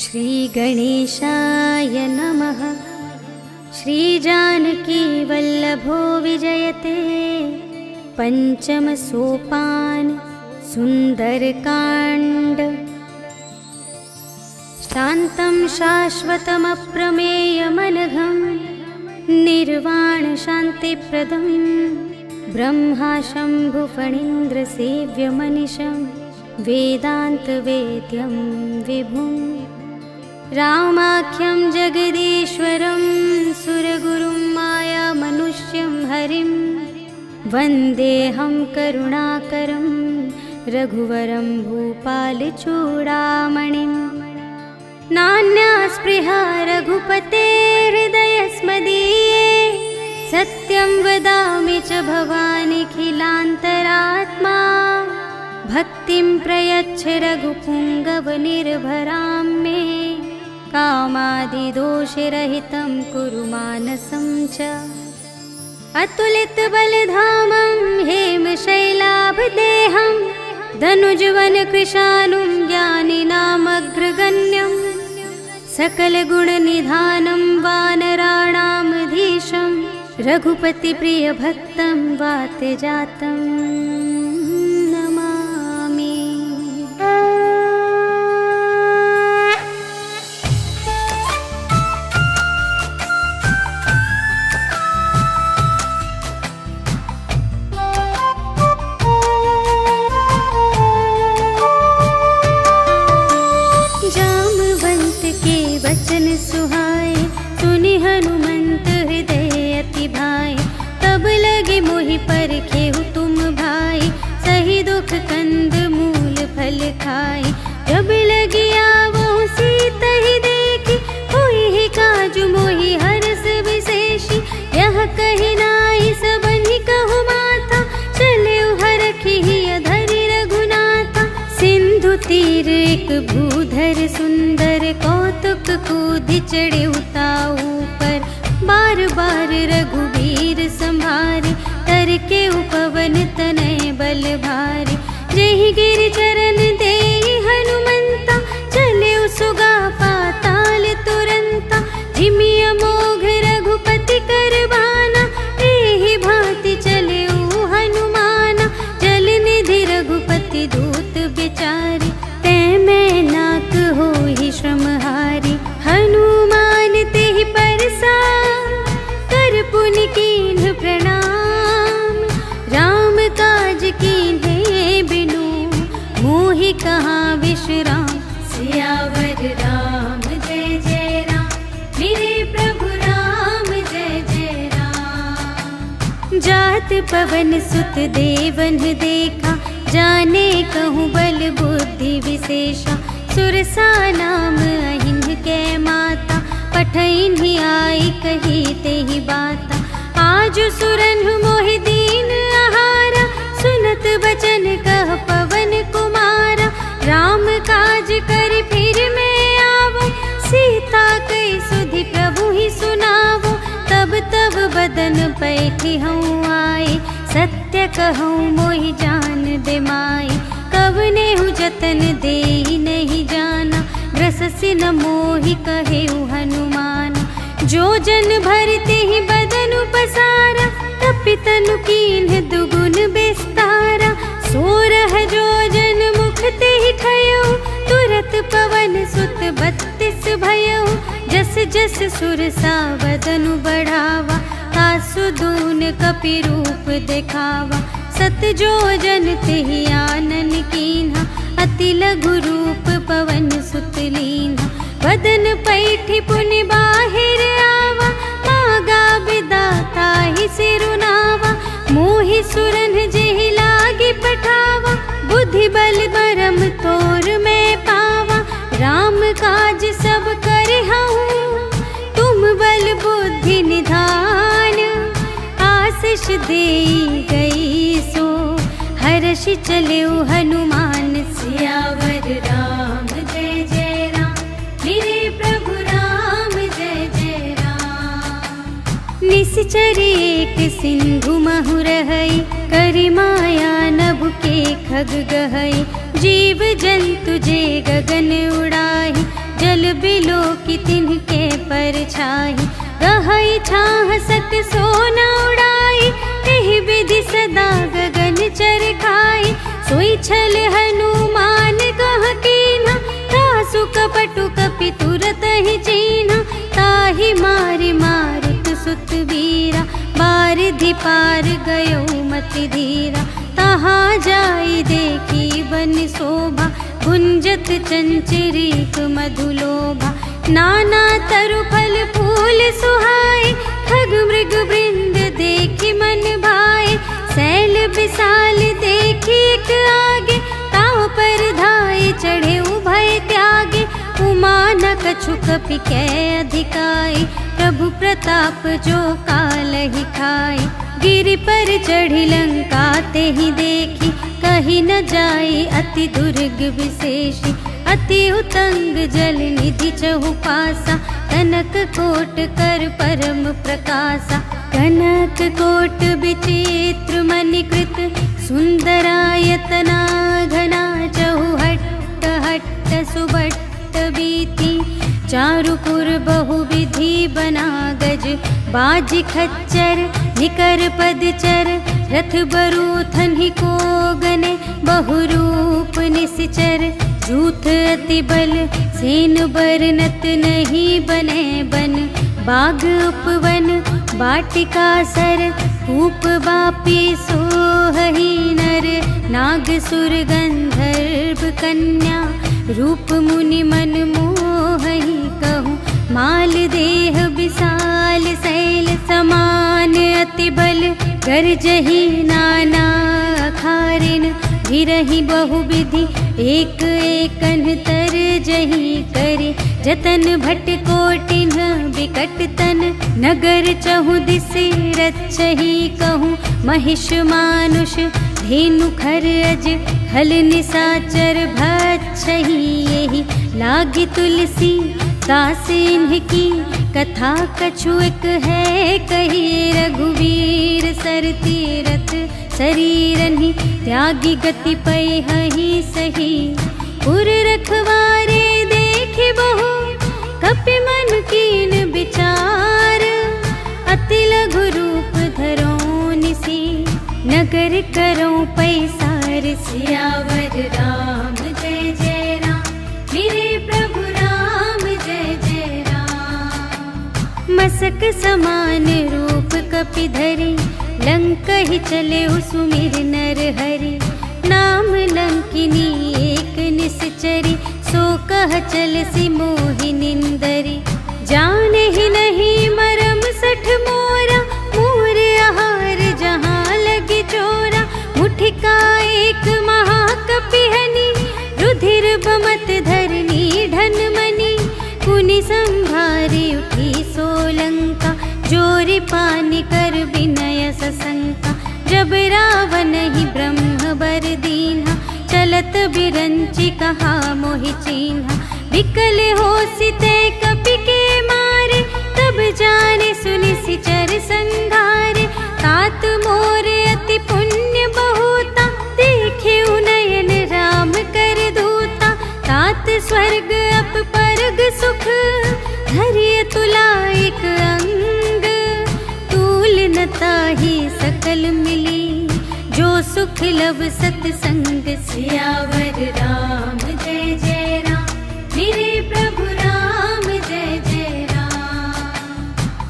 श्रीगणेशाय नमः। श्रीजानकी वल्लभो विजयते पंचम सोपान सुंदरकांड। शान्तं शाश्वतमप्रमेयमनघं निर्वाण शान्तिप्रदं ब्रह्मा शम्भुफणीन्द्रसेव्यमनिशं वेदान्तवेद्यं विभुं रामाख्यं जगदीश्वरं सुरगुरुं मायामनुष्यं हरिं वन्देऽहं करुणाकरं रघुवरं भूपालचूडामणिं। नान्या स्पृहा रघुपते हृदयस्मदीये सत्यं वदामि च भवानिखिलान्तरात्मा। भक्तिं प्रयच्छ रघुपुङ्गवनिर्भरां मे कामादिदोषरहितं कुरु मानसं च। अतुलितबलधामं हेमशैलाभदेहं धनुजवनकृशानुं ज्ञानिनामग्रगण्यं सकलगुणनिधानं वानराणामधीशं रघुपतिप्रियभक्तं वातजातं नमामि। जामवंत के वचन सुहाए सुनि हनुमंत हृदय अति भाए। तब लगे मोहि परखेहु तुम भाई सही दुख कंद मूल फल खाए। जब लगी आवो सीता ही देखी होई ही काजु मोहि हरस विशेषी। यह कही नाई सबनि कहु माथा चले हरखी अधरि रघुनाथा। सिंधु तीर एक भूधर सुंदर कौतुक कूदि चढ़े उताऊ पर। बार बार रघुवीर संभारे तर के उपवन तनय बल भारे। जेहि गिरि चरण देहि हनुमंता चले सुगा पाताल तुरंता। जिमि अमोघ रघुपति कर बाना एहि भांति चले हनुमाना। जल निधि रघुपति दूत बिचारे तै मैं नाक होहि श्रमहारी। हनुमान तेहि परसा कर पुनि कीन्ह प्रणाम। राम काज कीन्हे बिनु मोहि कहाँ विश्राम। सियावर राम जय जय राम मेरे प्रभु राम जय जय राम। जात पवन सुत देवन देखा जाने कहूँ बल बुद्धि विशेषा। सुरसा नाम अहिन के माता पठइन ही आई कही तेहि बाता। आज सुरन मोहि दीन आहारा सुनत बचन कह पवन कुमारा। राम काज कर फिर मैं आवो सीता कई सुधि प्रभु ही सुनावो। तब तब बदन पैठी हूँ आए सत्य कहूँ मोहि जान दे माई। कवने हूँ जतन देहि नहीं जाना ग्रससि न मोहि कहेउ हनुमान। जो जन भरते ही बदन पसारा तपि तनु कीन्ह दुगुन बिस्तारा। सोरह जो जन मुख तेहि ठयउ तुरत पवन सुत 32 भयउ। जस जस सुरसा बदनु बढ़ावा तासु दून कपि रूप देखावा। सत जो जन तेहि आनन कीन्हा अति लघु रूप पवन सुत लीन्हा। बदन पैठी पुनि बाहिर आवा मागा बिदाता ही सिरुनावा। मोहि सुरन जेहि लागी पठावा बुद्धि बल बरम तोर मैं पावा। राम काज सब करहूँ तुम बल बुद्धि निधान। आशीष देई गई सो हर्षि चले हनुमान। सियावर राम जय जय राम मेरे प्रभु राम जय जय राम। निश्चर एक सिंधु महु रहई करि माया नभ के खग गहई। जीव जंतु जे गगन उड़ाही जल बिलो की तिनके पर छाई, गहई छाह सत सोना उड़ाई, एहि विधि सदा गगन चर खाई। सोई छल हनुमान कह कीन्हा, तासु कपटु कपि तुरत ही चीन्हा। ताहि मारि मारुत सुत वीरा, बारिधि पार गयो मति धीरा। तहाँ जाई देखी बन शोभा, गुंजत चंचरीक मधुलोभा। नाना तरु फल फूल सुहाए, खग मृग वृंद देखी मन भाए। सैल विशाल देखी एक आगे, ताव पर धाये चढ़े उभय त्यागे। उमा न कछु कपि कै अधिकाई, प्रभु प्रताप जो कालहि खाई। गिरि पर चढ़ी लंका ते ही देखी, कही न जाई अति दुर्ग विशेषी। अति उतंग जल निधि चहु पासा, कनक कोट कर परम प्रकाशा। कनक कोट विचित्र मणिकृत, सुंदरायतना घना। चहु हट्ट हट्ट सुबट्ट बीती, चारुपुर बहुविधि बना गज। बाजी खच्चर निकर पदचर, रथ बरूथन ही को गने। बहुरूप निश्चर जूथ अति बल, सेन बरनत नहीं बने बन। बाग उपवन बाटिका सर, कूप बापी सोहहि नर। नाग सुर गंधर्व कन्या, रूप मुनि मन मोहहि कहूँ। माल देह विशाल शैल समान, अति बल गरजहि नाना अखारिन। भिरहि बहुविधि एक एकन तरजहि करे। जतन भट कोटिन विकट तन, नगर चहु दिस रक्षहि कहूँ। महिष मानुष धेनु खर अज, खल निसाचर भक्षहि एहि। लागी तुलसी दास इनकी, कथा कछु एक है कही। रघुवीर सर तीरथ शरीरहि, त्यागी गति पै हहि सही। पुर रखवारे देखे बहु, कपि मन कीन विचार। अति लघु रूप धरो निसी, नगर करो पैसार। सियावर राम जय जय राम, मेरे प्रभु राम जय जय राम। मसक समान रूप कपि धरि, लंकहि चले सुमिर नर हरि। नाम लंकिनी एक निश्चरी, सो कह चल सी मोहि निंदरी। जाने ही नहीं मरम सठ मोरा, मोर आहार जहाँ लगी चोरा। मुठिका एक महाकपिहनि, रुधिर बमत धरनी ढन मनी। कुनि संभारी उठी सोलंका, जोरी पानी कर विनय सशंका। जब रावण ही ब्रह्म बर दीन्हा, चलत बिरंचि कहा मोहि चीन्हा। विकल होसि ते कपि के मारे, तब जाने सुनि सिचर संघारे। तात मोर अति पुण्य बहुता, देखे नयन राम कर दूता। तात स्वर्ग अप परग सुख, धरिय तुला एक अंग। तूल न ताहि सकल मिली, जो सुख लव सतसंग। सियावर राम जय जय राम, मेरे प्रभु राम जय जय राम।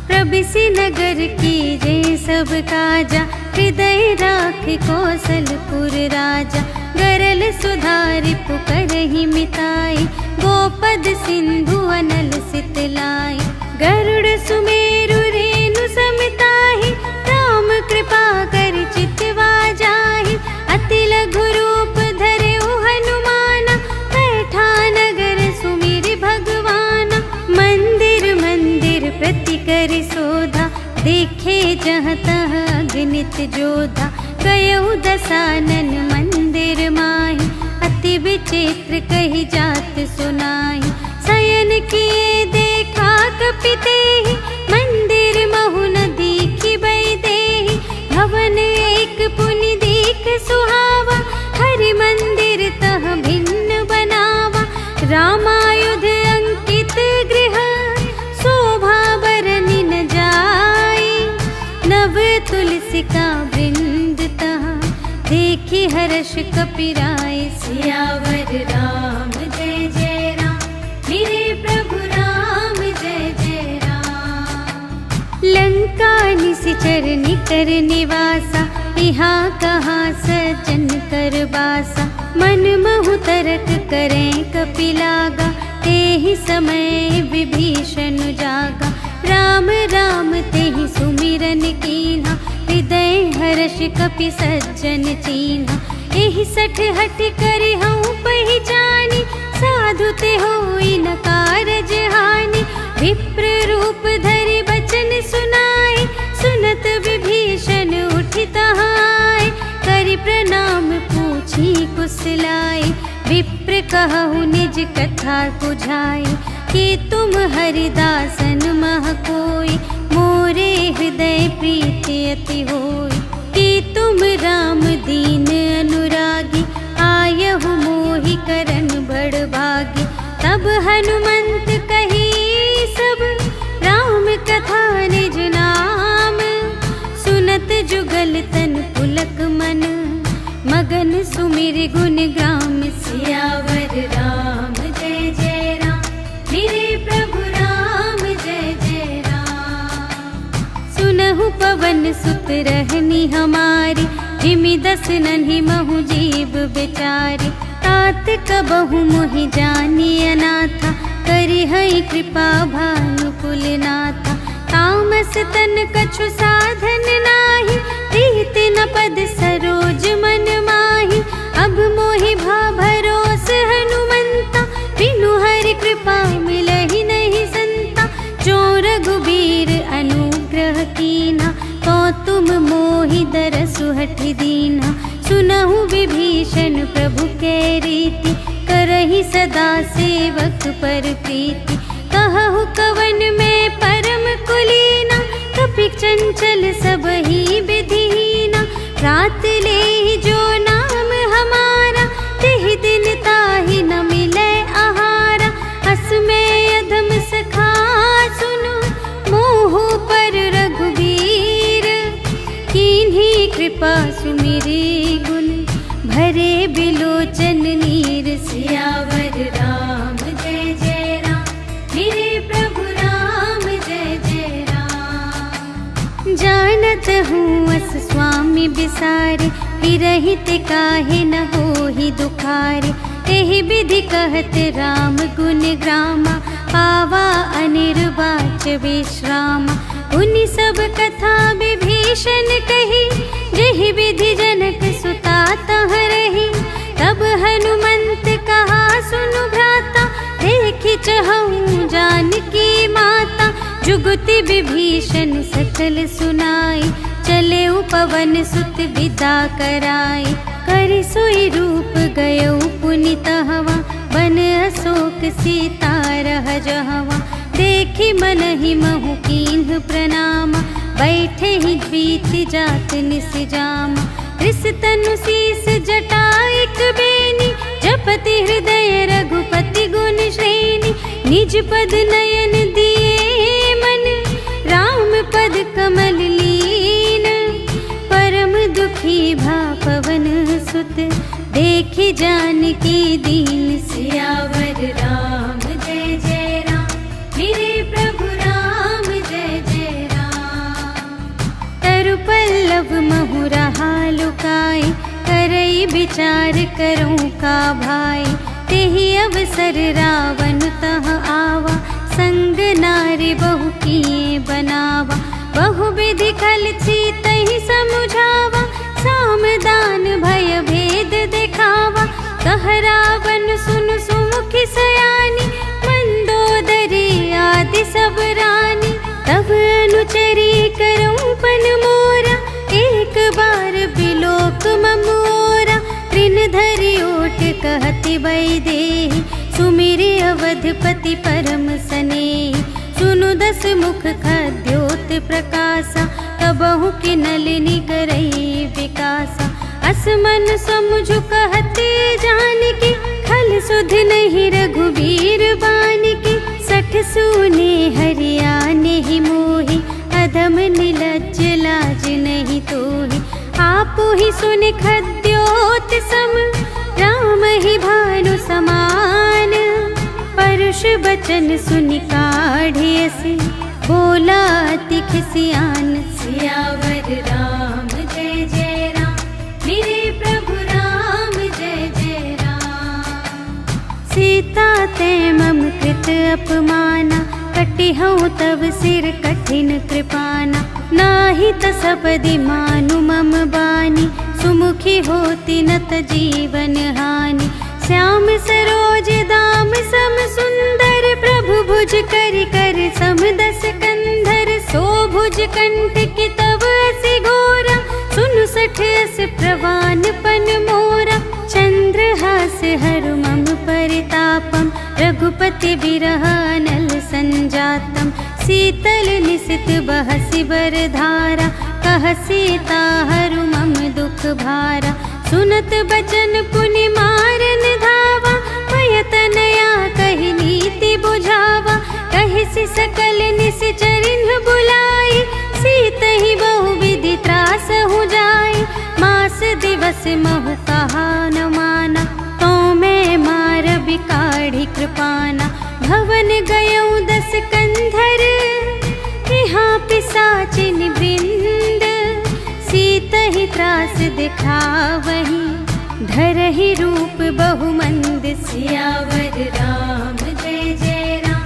प्रबिसि नगर की जय सब काजा, हृदय राख कौशलपुर राजा। गरल सुधारि पुकरहि मिताई, गोपद सिंधु अनल सितलाई। गरुड़ सुमेरु रेणु समताहि, राम कृपा कर चितवा जाहि। अति लघु रूप धरे हनुमाना, बैठा नगर सुमिर भगवाना। मंदिर मंदिर प्रति कर शोधा, देखे जहाँ तहाँ अगणित जोधा। गयउ दसानन मंदिर माहि, अति विचित्र कही जात सुनाई। शयन किए देखा कपि तेहि, मंदिर महु न दीखि बै देहि। भवन एक पुनि दीख सुहावा, हरि मंदिर तह भिन्न बनावा। रामायुध अंकित देखी हर्ष कपिराए। सियावर राम जय जय राम, मेरे प्रभु राम जय जय राम। लंका निशिचर निकर निवासा, यहाँ कहाँ सज्जन कर बासा। मन महु तरक करें कपिलागा, तेहि समय विभीषण जागा। राम राम तेहि सुमिरन कीन्हा, हृदय हर्ष कपि सज्जन चीन्हा। एहि सठ हठ करि हऊँ पहिचानी, साधु ते होई न कारज हानि। विप्र रूप धरि बचन सुनाए, सुनत विभीषण उठि तहाय। करि प्रणाम पूछी कुशलाए, विप्र कहु निज कथा बुझाए। कि तुम हरिदासन मह कोई, मोरे हृदय प्रीति अति होई। कि तुम राम दीन अनुरागी, आयहु मोहि करन बड़ भागी। तब हनुमंत कही सब, राम कथा निज नाम। सुनत जुगल तन पुलक मन, मगन सुमिर गुण ग्राम। सियावर राम जय जय राम, मेरे प्रभु राम जय जय राम। सुनहु पवन सुत रहनी हमारी, जिमि दस नन्हि महु जीव बेचारी। तात कबहु मोहि जानी अनाथा, करि हई कृपा भानुकुल नाथा। तामस तन कछु साधन नाही, प्रीति न पद सरोज मन माही। अब मोहि भा भरोस हनुमंता, बिनु हरि कृपा मिलहि नहीं संता। जो रघुबीर अनुग्रह कीन्हा, तो तुम मोहि दरसु हठि दीन्हा। सुनहु विभीषण प्रभु के रीति, करहि सदा सेवक पर प्रीति। कहु कवन में परम कुलीना, कपि चंचल सबहि विधिहीना। रात लेहि जो नाम हमारा, तेहि दिन ताहि न मिलै आहारा। अस में अधम सखा सुनो, मोहु पर रघुबीर। कीन्ही कृपा सुमिरि गुण, भरे बिलोचन नीर। सियावर राम जय जय राम, मेरे प्रभु राम जय जय राम। जानत हूँ अस स्वामी बिसारे, विरहित काहे न होहि दुखारे। एहि विधि कहत राम गुण ग्रामा, पावा अनिर्वाच विश्रामा। उनि सब कथा विभीषण कही, जेहि विधि जनक सुता तह रही। तब हनुमंत कहा सुनु भ्राता, देखि चहऊँ जानकी माता। जुगति विभीषण सकल सुनाई, चले पवन सुत विदा कराई। करि सोई रूप गयौ पुनि तहवा, बन अशोक सीता रह जहवा। देखि मनहि महु कीन्ह प्रणामा, बैठे ही बीत जात निस जामा। कृस तनु शीस जटाइक बेनी, जपति हृदय रघुपति गुण श्रेणी। निज पद नयन दिए मन, राम पद कमल लीन। परम दुखी भा पवन सुत, देखि जानकी दीन। सियावर राम जय जय राम, मेरे प्रभु राम जय जय राम। तरु पल्लव महु रहा लुकाई, करई विचार करूं का भाई। तेहि अवसर रावण तह आवा, संग नारी बहु किए बनावा। बहु विधि खल तहि समुझावा, सामदान भय भेद देखावा। कह रावण सुन सुमुखि सयानी, मंदोदरी आदि सब रानी। तब अनुचरी करऊं पन मोरा, एक बार बिलोक ममोरा। त्रिन धरि ओट कहति वैदेही, सुमिरि अवधपति परम स्नेही। सुनु दस मुख खद्योत प्रकाशा, कबहु किनलिनि करई विकासा। असमन समझु कहते जानकी, खल सुध नहीं रघुबीर बानकी। सठ सूने हरियाने ही मोहि, अधम निलज्ज लाज नहीं तोहि। आपु ही सुन खद्यो सम राम ही भानु समान। परुष बचन सुनि काढ़ियसि बोला अति खिसियान। सियावर राम जय जय राम, मेरे प्रभु राम जय जय राम। सीता ते मम कृत अपमाना, कटिहउँ तव सिर कठिन कृपाना। नाही त सपदि मानु मम बानी, सुमुखी होती नत जीवन हानि। श्याम सरोज दाम सम सुंदर, प्रभु भुज करि कर सम दस कंधर। सो भुज कंठ की तव असि घोरा, सुनु सठ अस प्रवान पन मोरा। चंद्रहास हरु मम परितापम, रघुपति बिरह अनल संजातम। शीतल निसित बहसि बरधारा, कह सीता हरु मम दुख भारा। सुनत बचन पुनि मारन धावा, भयतनया कहि नीति बुझावा। कहिसि सकल निश्चरिन्ह बुलाई, सीतहि बहुविधि त्रासहु जाई। मास दिवस महु कहा न माना, तो मैं मार बिकाढ़ी कृपाना। भवन गयउँ दस कंधर, यहाँ पिसाचिन वृंद। सीतहि त्रास दिखावही, धरहि रूप बहुमंद। सियावर राम जय जय राम,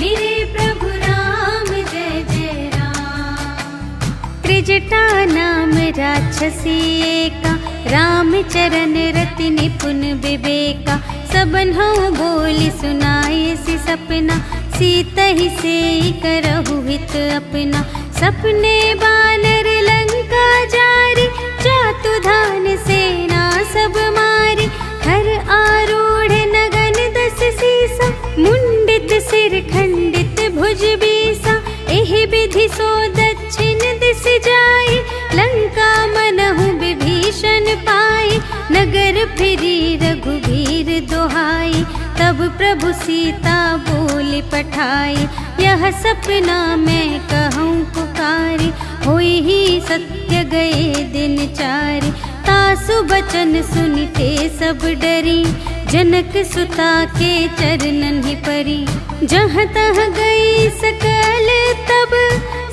मेरे प्रभु राम जय जय राम। त्रिजटा नाम राक्षसी एका, रामचरण रति निपुण विवेका। सबन्हु बोली सुनाए सपना, सीतहि सेई करहु हित अपना। सपने बानर लंका जारी, जातु धान सेना सब मारी। हर आरूढ़ नगन दस सीसा, मुंडित सिर खंडित भुज बीसा। एहि विधि सो दक्षिण दिस जाई, लंका मनहु विभीषण पाई। नगर फिरी रघुबीर दोहाई, तब प्रभु सीता बोली पठाई। यह सपना मैं कहूँ पुकारी, होई ही सत्य गए दिन चारि। तासु बचन सुनिते सब डरी, जनक सुता के चरणन ही परी। जहाँ तहाँ गई सकल तब,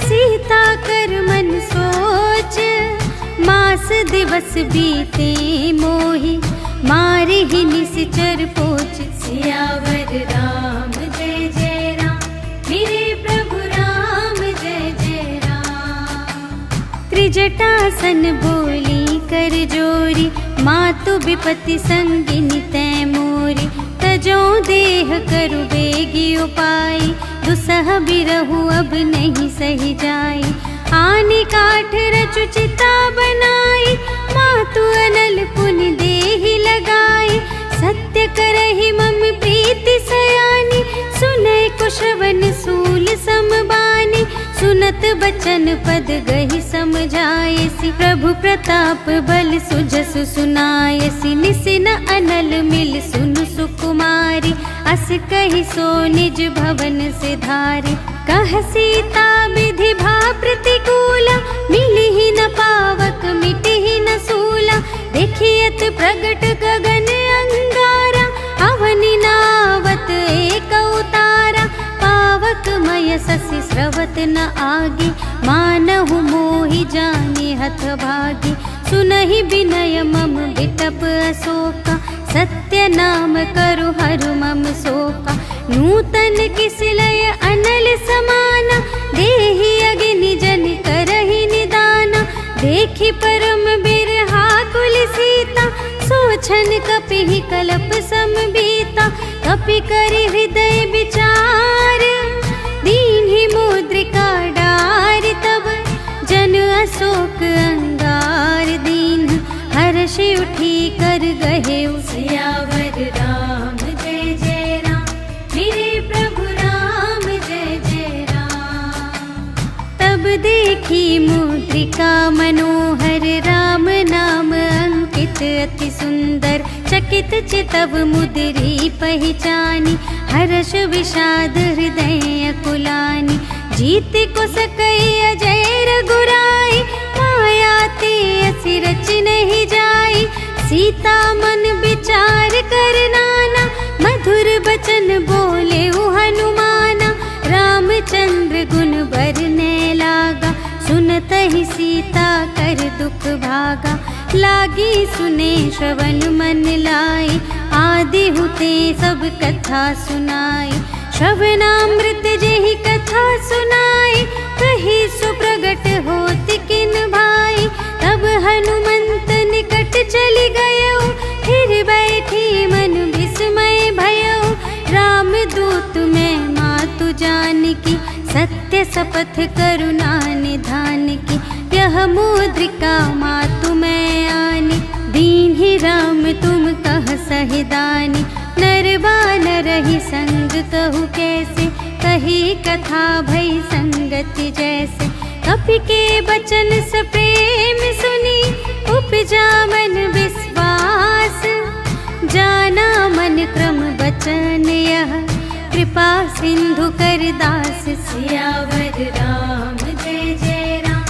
सीता कर मन सोच। मास दिवस बीते मोहि, मारि ही निशिचर पोच। सियावर राम जय जय राम, मेरे प्रभु राम जय जय राम। त्रिजटासन बोली कर जोरी, मातु विपति संगिनी तै मोरी। तजो देह करु बेगी उपाई, दुसह बिरहु अब नहीं सही जाई। आने काठ रचु चिता बनाई, मातु अनल पुनि देहि लगाई। सत्य करहि मम प्रीति सयानी, सुनय कुशवन सूल समबानी। सुनत बचन पद गहि समझायसि, प्रभु प्रताप बल सुजसु सुनायसि। निसिन अनल मिल सुनु सुकुमारी, अस कहि सो निज भवन से धारी। कह सीता विधि भा प्रतिकूला, मिली ही न पावक मिटी ही न सूला। देखियत प्रगट गगन अंगारा, अवनि नावत एक उतारा। पावक मय ससि स्रवत न आगे, मानहु मोहि जानि हथ भागी। सुनहि विनय मम विटप अशोका, सत्य नाम करु हरु मम शोका। नूतन किसलय अनल समाना, देहि अग्नि जन करहि निदाना। देखि परम बिरहा कुल सीता, सोछन कपिहि कलप समबीता। कपि करि हृदय विचार, दीन्हि मुद्रिका डारि। तब जन अशोक अंगार दीन, हर्षि उठी कर गहेउ। सियावर राम जय जय राम, मेरे प्रभु राम जय जय राम। तब देखी मुद्रिका मनोहर, राम नाम अंकित अति सुंदर। चकित चितव मुद्री पहिचानी, हर्ष विषाद हृदय अकुलानी। जीत को सकई अजय रघुराई, माया ते असि रच नहीं जाई। सीता मन विचार कर नाना, मधुर बचन बोले उ हनुमाना। रामचंद्र गुण बरने लागा, सुनत ही सीता कर दुख भागा। लागी सुने श्रवण मन लाई, आदि हुते सब कथा सुनाई। श्रवणामृत जेहि कथा सुनाई, कही सुप्रगट होत किन भाई। तब हनुमंत निकट चली गयो, फिर बैठी मन विस्मय भयो। राम दूत मैं मातु जानकी, सत्य शपथ करुणा निधान की। यह मुद्रिका मातु मैं आनी, दीन्हि राम तुम कह सहिदानी। नर बानर ही संग कहु कैसे, कही कथा भई संगति जैसे। कपि के बचन सप्रेम सुनी, उपजा मन विश्वास। जाना मन क्रम बचन यह, कृपा सिंधु कर दास। सियावर राम जय जय राम,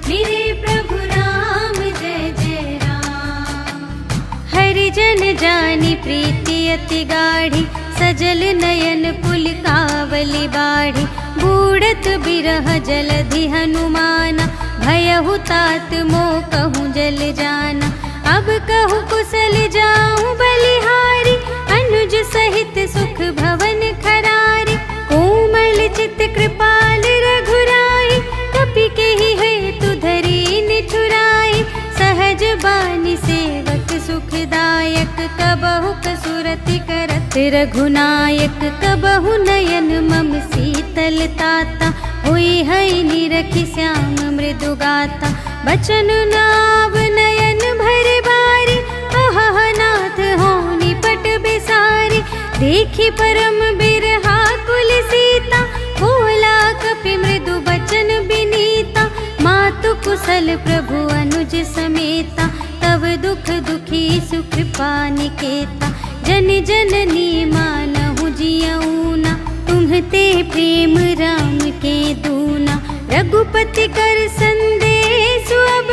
मेरे प्रभु राम जय जय राम। हरि जन जानी प्रीति अति गाढ़ी, सजल नयन पुलकावली बाढ़ी। बूढ़त बिरह जलधि हनुमाना, भयहु तात मोह कहूँ जल जाना। अब कहूँ कुशल जाऊँ बलिहारी, अनुज सहित सुख भवन खरारी। कोमल चित कृपाल रघुराई, कपि केहि हेतु धरी निठुराई। सहज बानी सेवक सुखदायक, कबहु कसुरति करत रघुनायक। कबहु नयन मम शीतल ताता, हुई है निरखि श्याम मृदु गाता। बचन नाव नयन भर बारी, अहह नाथ हो निपट बिसारी। देखी परम बिरहा कुल सीता, बोला कपि मृदु बचन बिनीता। मातु कुशल प्रभु अनुज समेता, तव दुख दुखी सुकृपा निकेता। जन जननी मानहु जियऊना, तुम्हते प्रेम राम के दूना। रघुपति कर संदेश अब,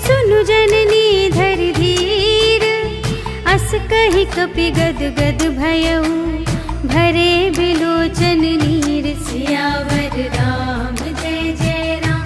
सुनु जननी धर धीर। अस कहि कपि गद गद भयऊ, भरे बिलोचन नीर। सियावर राम जय जय राम,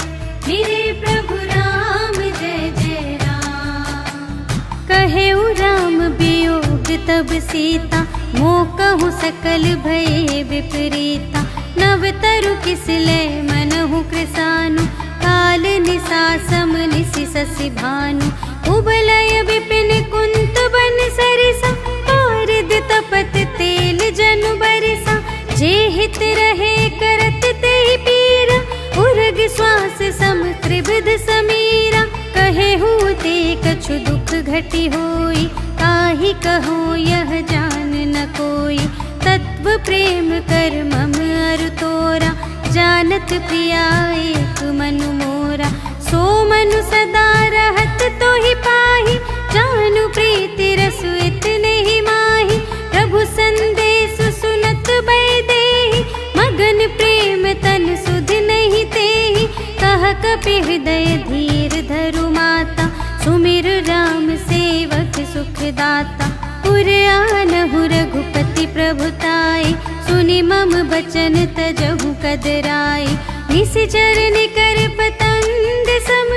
मेरे प्रभु राम जय जय राम। कहेउ राम वियोग तब सीता, मोह कहूँ सकल भये विपरीता। नव तरु किसले मनहु कृसानु, काल निसा सम निसि शशि भानु। उबलय विपिन कुंत बन सरिसा, पारिद तपत तेल जनु बरिसा। जे हित रहे करत तेहि पीरा, उर्ग श्वास सम त्रिविध समीरा। कहेहु ते कछु दुख घटी होई, ताहि कहो यह जान न कोई। तत्व प्रेम कर मम अरु तोरा, जानत प्रिया एक मनु मोरा। सो मनु सदा रहत तोहि पाहि, जानु प्रीति रसु इतने ही माहि। प्रभु संदेश सुनत बैदेहि, मगन प्रेम तन सुध नहीं तेहि। कह कपि हृदय धीर धरु माता, सुमिर राम सेवक सुखदाता। पुर आनहु रघुपति प्रभुताई, सुनि मम बचन तजहु कदराई। निशिचर निकर पतंग सम,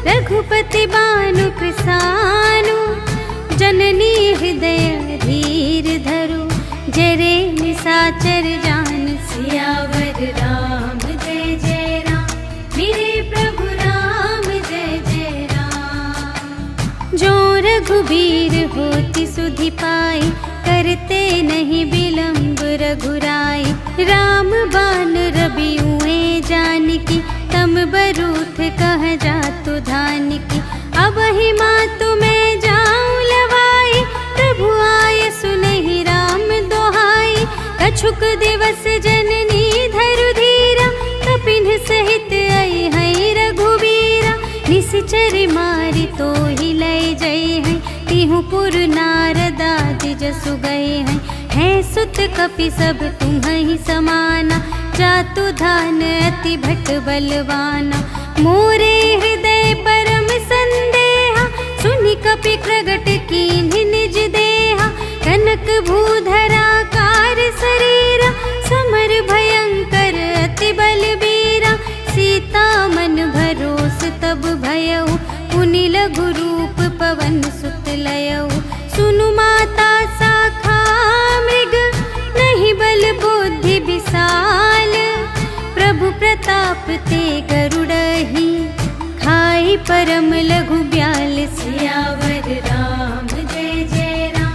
रघुपति बानु कृसानु। जननी हृदय धीर धरु, जरे निशाचर जान। सियावर राम जय जय राम, मेरे प्रभु राम जय जय राम। जो रघुबीर होति सुधि पाई, करते नहीं विलंब रघुराई। राम बान रबिउए जानकी, तम बरूथ कह जातु धानकी। अब ही मातु मैं जाऊं लवाई, प्रभु आय सुनहि राम दोहाई। कछुक दिवस जननी धरु धीरा, कपिन सहित आई है रघुबीरा। निशिचर मारि तो ही लय जय है, तिहु पुर नारदादि जसु गए हैं। है सुत कपि सब तुम्हि समाना, जातु धान अति भट बलवाना। मोरे हृदय परम संदेहा, सुनि कपि प्रगट कीन्हि निज देहा, कनक भूधराकार शरीरा, समर भयंकर अति बलबीरा। सीता मन भरोस तब भयउ, पुनि लघु रूप पवन सुत लयउ। सुनु माता शाखा मृग, नहीं बल बुद्धि विशाल। प्रभु प्रताप ते गरुड़हि, खाई परम लघु ब्याल। सियावर राम जय जय राम,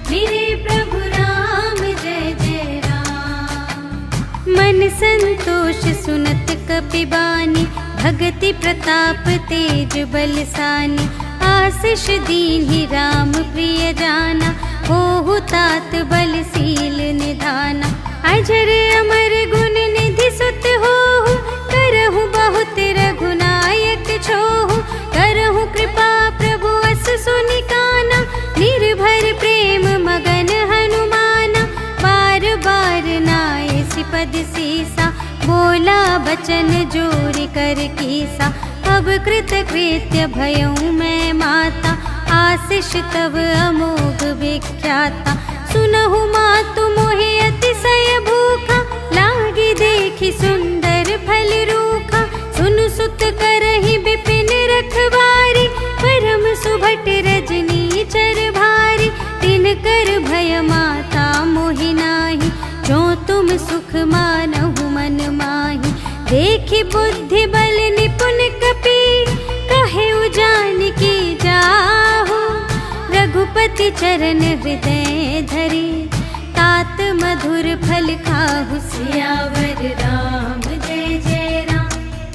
मेरे प्रभु राम जय जय राम। मन संतोष सुनत कपि बानी, भगति प्रताप तेज बलसानी। आशीष दीन्हि राम प्रिय जाना, होहु तात बलशील निधाना। अजर अमर गुण निधि सुत होहु, करहु बहुत रघुनायक छोहु। करहु कृपा प्रभु अस सुनि काना, निर्भर प्रेम मगन हनुमाना। बार बार नाए सिपद सीसा, बोला बचन जोरि कर कीसा। अब कृत कृत्य भयउ मैं माता, आशीष तब अमोघ विख्याता। सुनहु मातु मोहि अतिशय भूखा, लागी देखि सुंदर फल रूखा। सुनु सुत करहि विपिन रखवारी, परम सुभट रजनी चर भारी। तिनकर भय माता मोहि नाही, जो तुम सुख मानहु मन माही। देखि बुद्धि बल निपुण कपि, कहे जानकी जाहु। रघुपति चरण हृदय धरि, तात मधुर फल खाहु। सियावर राम जय जय राम,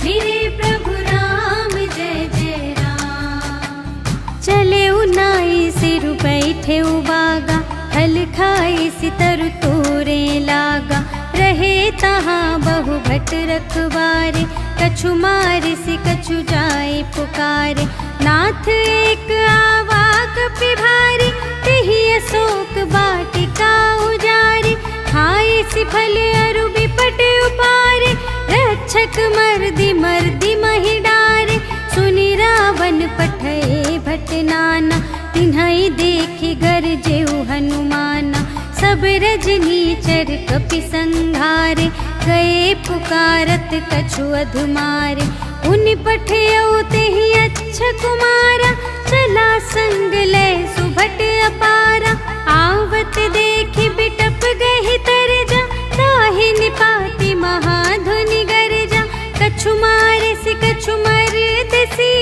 मेरे प्रभु राम जय जय राम। चले उनाई सिरु बैठे उबागा, फल खाई सितरु तोरे लागा। रहे तहाँ बहु भट रखवारे, कछु मारे सि कछु जाए पुकारे। नाथ एक आवा कपि भारी, तेहि अशोक वाटिका उजारी। खाए सि फल अरु बिपट उपारे, रक्षक मर्दि मर्दि महि डारे। सुनि रावण पठए भट नाना, तिन्हइ देखि गरजेउ हनुमाना। सब रजनीचर कपि संघारे, गए पुकारत कछु अधुमारे। उनि पठयउ तेहि अच्छा कुमारा, चला संग लय सुभट अपारा। आवत देखि बिटप गहि तरजा, ताहि निपाति महाधुनि गरजा। कछु मारे सि कछु मरदसि,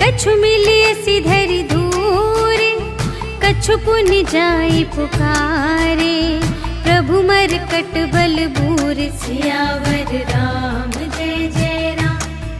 कछु मिलिए सि धरि धूरे। कछु पुनि जाई पुकारे, प्रभु मरकट बल बूर। सियावर राम जय जय राम,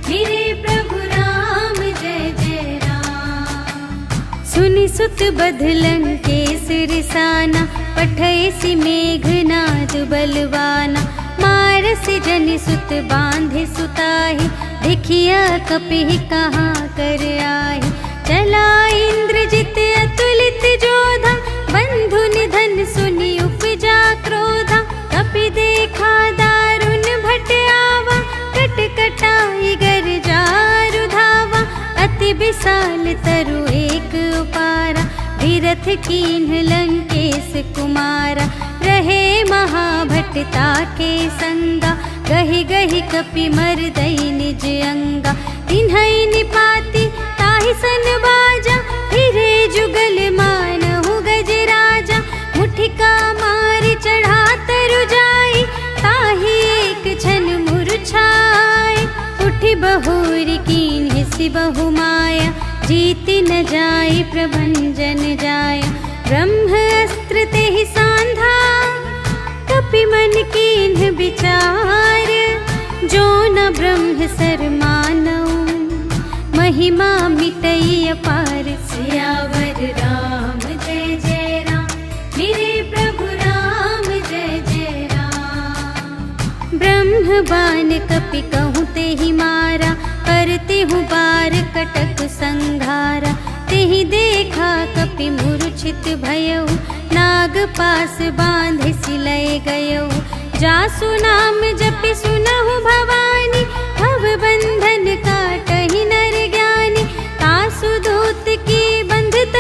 मेरे प्रभु राम जय जय राम। सुनि सुत बध लंकेश रिसाना, पठय सि मेघनाद बलवाना। मारसि जनि सुत बांधे सुताहि, देखिया कपि कहाँ कर आहि। चला इंद्रजित अतुलित जोधा, बंधु निधन सुनि उपजा क्रोधा। कपि देखा दारुण भट आवा, कट कटाई गर जारु धावा। अति विशाल तरु एक उपारा, विरथ कीन्ह लंकेश कुमारा। रहे महाभट ताके संगा, गहि गहि कपि मरदई निज अंगा। तिन्हइ निपाति ताहि सन बाजा, फिरे जुगल मानहु गजराजा। मुठिका मारि चढ़ा तरु जाई, ताहि एक क्षण मूर्छाई। उठि बहुरि कीन्हि सि बहु माया, जीति न जाई प्रभंजन जाया। ब्रह्म अस्त्र तेहि सांधा, कपि मन कीन्ह विचार। जो न ब्रह्म सर मानऊ, महिमा मिटई अपार। सियावर राम जय जय राम, मेरे प्रभु राम जय जय राम। ब्रह्म बाण कपि कहूँ तेहि मारा, करते हूँ बार कटक संघारा। तेहि देखा कपि मूर्छित भयउ, नाग पास बांधे सिलय गयउ। जासु नाम जपि सुनहु भवानी, भव बंधन काटहि नर ज्ञानी। तासु दूत की बंधत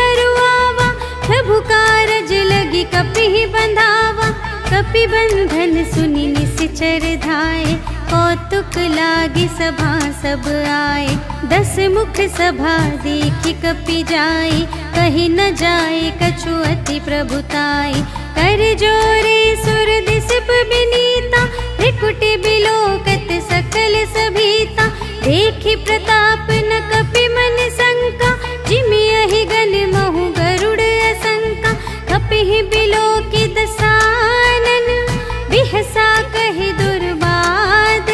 कपि बंधन सुनि निश्चर धाये, कौतुक लागी सभा सब आए। 10 मुख सभा देखि कपि जाई, कही न जाए कछु अति प्रभुताई। कर जोरे सुर दिसप बिनीता, त्रिकुटि बिलोकत सकल सभीता। देखि प्रताप न कपि मन शंका, जिमि अहि गण महु गरुड़ असंका। कपिहि बिलोकि दसानन, बिहसा कहि दुर्बाद।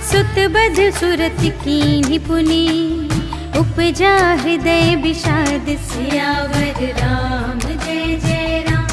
सुत बध सुरति कीन्हि पुनि, उपजा हृदय विषाद। सियावर राम जय जय राम,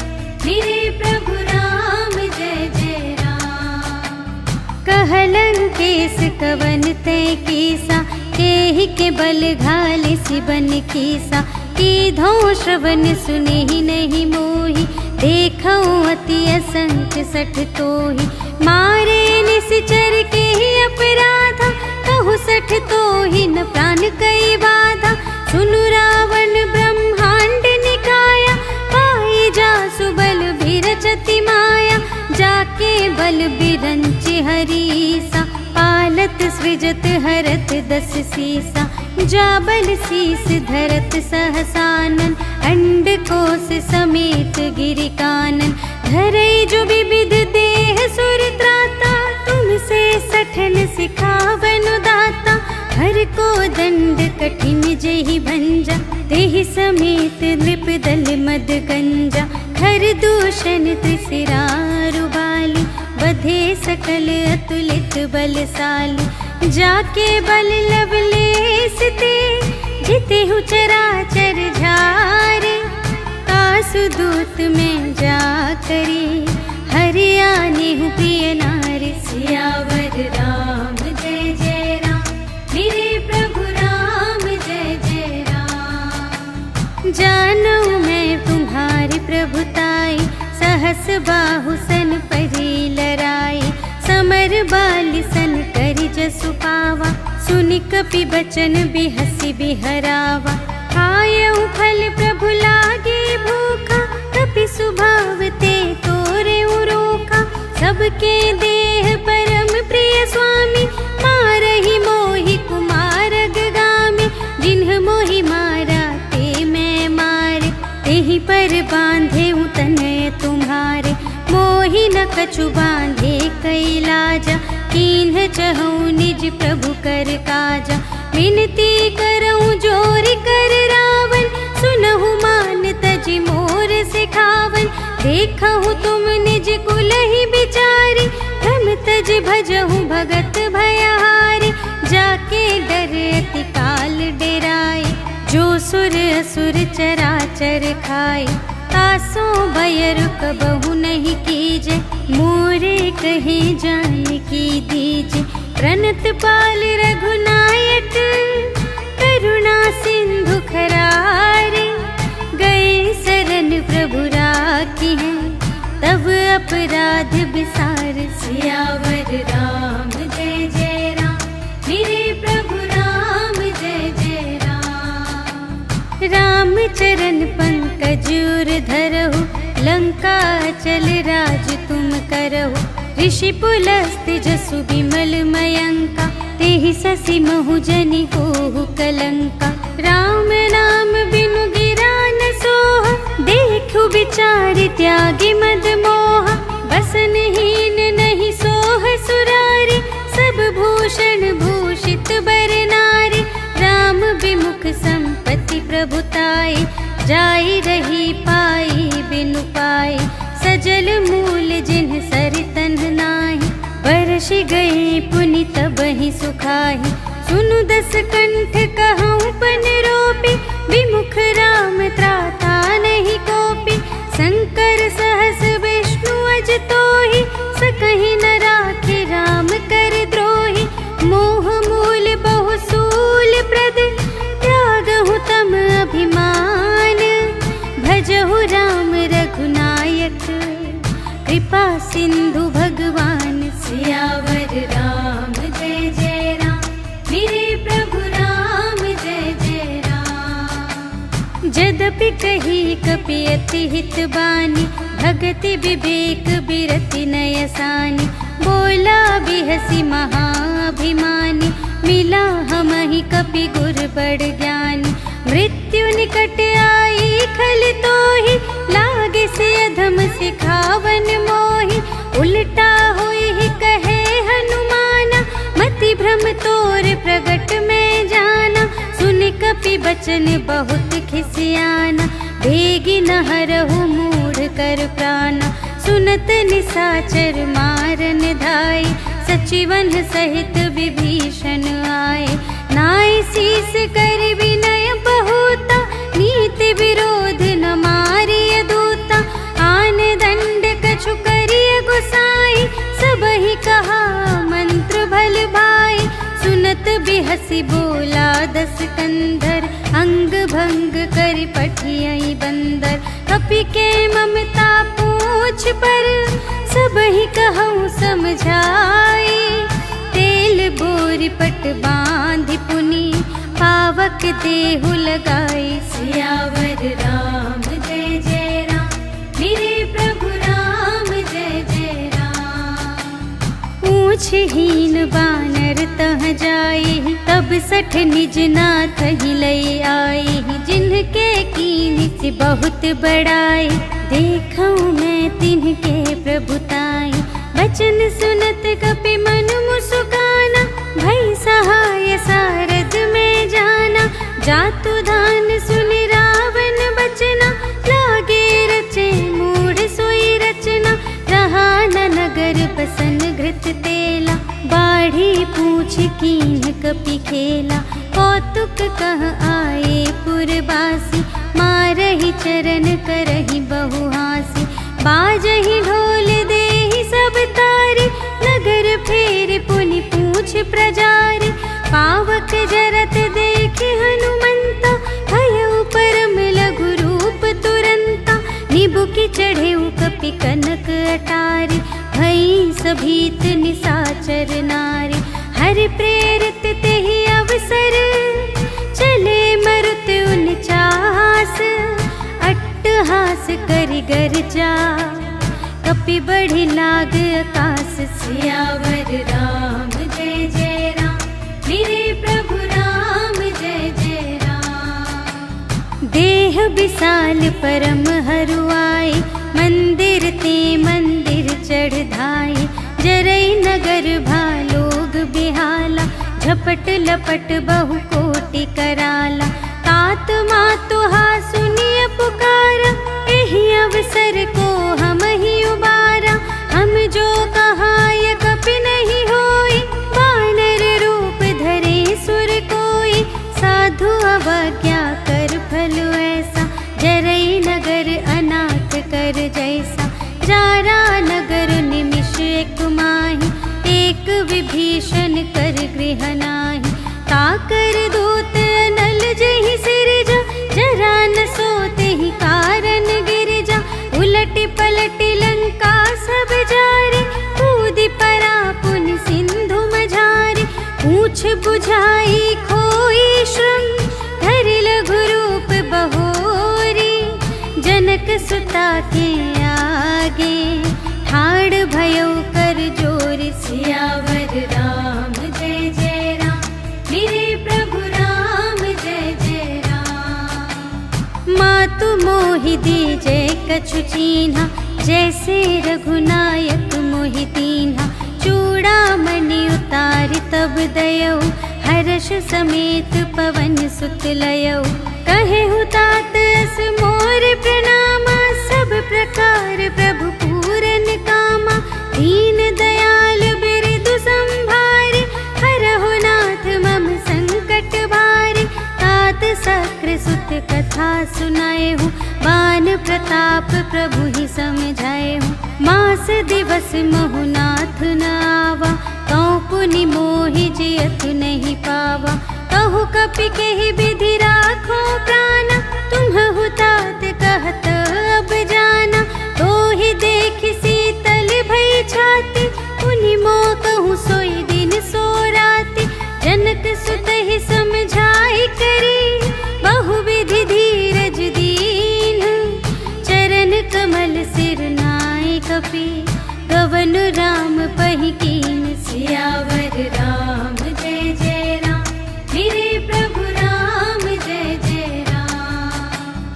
मेरे प्रभु राम जय जय राम। कहलंकेश कवन तै कीसा, केहि के बल घाले सिबन कीसा। कीधो श्रवण सुनेहि नहीं मोहि, देखऊँ अति असंख्य सठ तोहि। मारे निश्चर केहि अपराधा, कहु सठ तोहि न प्राण कई बाधा। सुनु रावण ब्रह्मांड निकाया, पाई जासु बल बिरचति माया। जाके बल बिरंचि हरीसा, पालत सृजत हरत 10 सीसा। जा बल शीस धरत सहसानन, अंड कोश समेत गिरि कानन। धरई जो विविध देह सुर त्राता, तुमसे सठन सिखावन दाता। हर को दंड कठिन जेहि भंजा, तेहि समेत नृप दल मद गंजा। खर दूषण त्रिशिरारु बाली, बधे सकल अतुलित बलशाली। जाके बल लवलेश ते, जितेहु चराचर झारे। कासुदूत में जा करी, हरि आनेहु प्रिय नारी। सियावर राम जय जय राम, मेरे प्रभु राम जय जय राम। जानू मैं तुम्हारी प्रभुताई, सहस बाहु सन परी लराई। समर बाली सन करि जसु पावा, सुनि कपि बचन बिहसि बिहरावा। खायऊ फल प्रभु लागे भूखा, कपि स्वभाव ते तोरे रोका। सबके देह परम प्रिय स्वामी, मारहि मोहि कुमार गामी। जिन्ह मोहि मारा ते मैं मारे, तेहि पर बांधे तनय तुम्हारे। मोहि न कछु बांधे कैलाजा, कीन्ह चहु निज प्रभु कर काजा। विनती करऊँ जोरि कर रावण, सुनहु मान तजि मोर सिखावन। देखहु तुम निज कुलहि बिचारी, भ्रम तज भजहु भगत भयहारी। जाके डर अति काल डेराए, जो सुर असुर चराचर खाए। तासो भय रुक बहु नहीं कीजे, मोरे कहे जान की दीजे। प्रणत पाल रघुनायक, करुणा सिंधु खरारे। गए शरण प्रभु राखी है, तब अपराध बिसार। सियावर राम जय जय राम, मेरे प्रभु राम जय जय राम। राम चरण पंकज उर धरहु, लंका चल राज तुम करहु। ऋषि पुलस्त जसु विमल मयंका, तेहि ससि महु जनि होहु कलंका। राम नाम बिनु गिरा न सोहा, देखु विचार त्यागी मद मोहा। बसनहीन नहीं सोह सुरारी, सब भूषण भूषित बर नारी। राम विमुख संपत्ति प्रभुताई, जाई रही पाई बिनु पाई। सजल मूल जिन्ह सरितन नाही, बरसि गए पुनि तबहि सुखाहि। सुनु 10 कंठ कहऊँ पन रोपी, विमुख राम त्राता नहीं कोपी। शंकर सहस विष्णु अज तोहि, सकहि न राखे राम कर द्रोही। मोह मूल बहु सूल प्रद, त्यागहु तम अभिमान। भजहु राम रघुनायक, कृपा सिंधु भगवान। सियावर राम जय जय राम, मेरे प्रभु राम जय जय राम। जदपि कही कपि अति हित बानी, भगति विवेक बिरति नयसानी। बोला बिहसी महाभिमानी, मिला हमहि कपि गुर बड़ ज्ञानी। मृत्यु निकट आई खल तोहि, लागे से अधम सिखावन मोहि। उल्टा हुई ही कहे हनुमाना, मति भ्रम तोर प्रगट में जाना। सुन कपि बचन बहुत खिसियाना, बेगी न हरहु मूढ़ कर प्राणा। सुनत निसाचर मारन धाय, सचिवन सहित विभीषण आए। नाय शीस कर विनय बहुता, नीति विरोध न मारिय दूता। आन दंड कछु करिय गुसाई, सबहि कहा मंत्र भल भाई। सुनत बिहसी बोला दस कंधर, अंग भंग करि पठियहि बंदर। कपि के ममता पूछ पर, सबहि कहूँ समझाई। तेल बोरि पट बांधि पुनि, पावक देहु लगाई। सियावर राम जय जय राम, मेरे प्रभु राम जय जय राम। पूछहीन बानर तह जाई, तब सठ निज नाथ ही लई आई। जिनके कीन से बहुत बड़ाई, देखऊँ मैं तिनके प्रभुताई। बचन सुनत कपि मन मुस्काना, भई सहाय सारद में जाना। जातु दान सुन रावण बचना, लागे रचे मूढ़ सोई रचना। रहा न नगर बसन घृत तेला, बाढ़ी पूछ कीन कपि खेला। कौतुक कह आए पुरबासी, मारहि चरण करहि बहु हासी। बाजहि ढोल देहि सब तारी, नगर फेर पुनि पूछ प्रजारी। पावक जरत देखे हनुमंता, भयउ परम लघु रूप तुरंता। निबुकि चढ़ेउ कपि कनक अटारी, भई सभीत निसाचर नारी। हरि प्रेरित तेहि अवसर, चले मरुत उनचास। अट्टहास करि गर्जा, कपि बढ़ि लाग आकाश। सियावर राम जय जय राम, मेरे प्रभु राम जय जय राम। देह विशाल परम हरुआई, मंदिर ते मंदिर चढ़ धाई। जरई नगर भालोग बिहाला, झपट लपट बहु कोटि कराला। तात मातु हा सुनिय पुकारा, एहि अवसर को हम ही उबारा। हम जो कहाय कपि नहीं होई, वानर रूप धरे सुर कोई। साधु अवज्ञा कर फल ऐसा, जरई नगर अनाथ कर जैसा। जारा नगर निमिष एक माहि, एक विभीषण कर गृह नाही। ताकर दूत अनल जहि सिरजा, जरा न सोते ही कारण गिरजा। उलटि पलटि लंका सब जारे, कूदि परा पुनि सिंधु मझारे। पूछ बुझाई खोई श्रम, धरि लघु रूप बहोरी। जनक सुता के आगे, ठाड़ भयउ कर जोर। सियावर राम जय जय राम, मेरे प्रभु राम जय जय राम। मातु मोहि दीजै कछु चीन्हा, जैसे रघुनायक मोहि दीन्हा। चूड़ामणि उतारि तब दयौ, हर्ष समेत पवन सुत लयौ। कहेहु तात अस मोर प्रणामा, सब प्रकार प्रभु पूरन कामा। दीन दयाल बिरदु संभारे, हरहु नाथ मम संकट भारे। तात सक्र सुत कथा सुनाएहु, बान प्रताप प्रभु ही समझाएहु। मास दिवस महु नाथ न आवा, कौ पुनि मोहि जियतु नहीं पावा। कहु कपि केहि विधि राखो प्राणा, तुम्हु तात कहत अब जाना। तोहि देखि शीतल भई छाती, पुनि मोह कहूँ सोई दिन सो राति। जनक सुत ही समझाई करी, बहु विधि धीरज दी सियावर राम जय जय राम, मेरे प्रभु राम जय जय राम।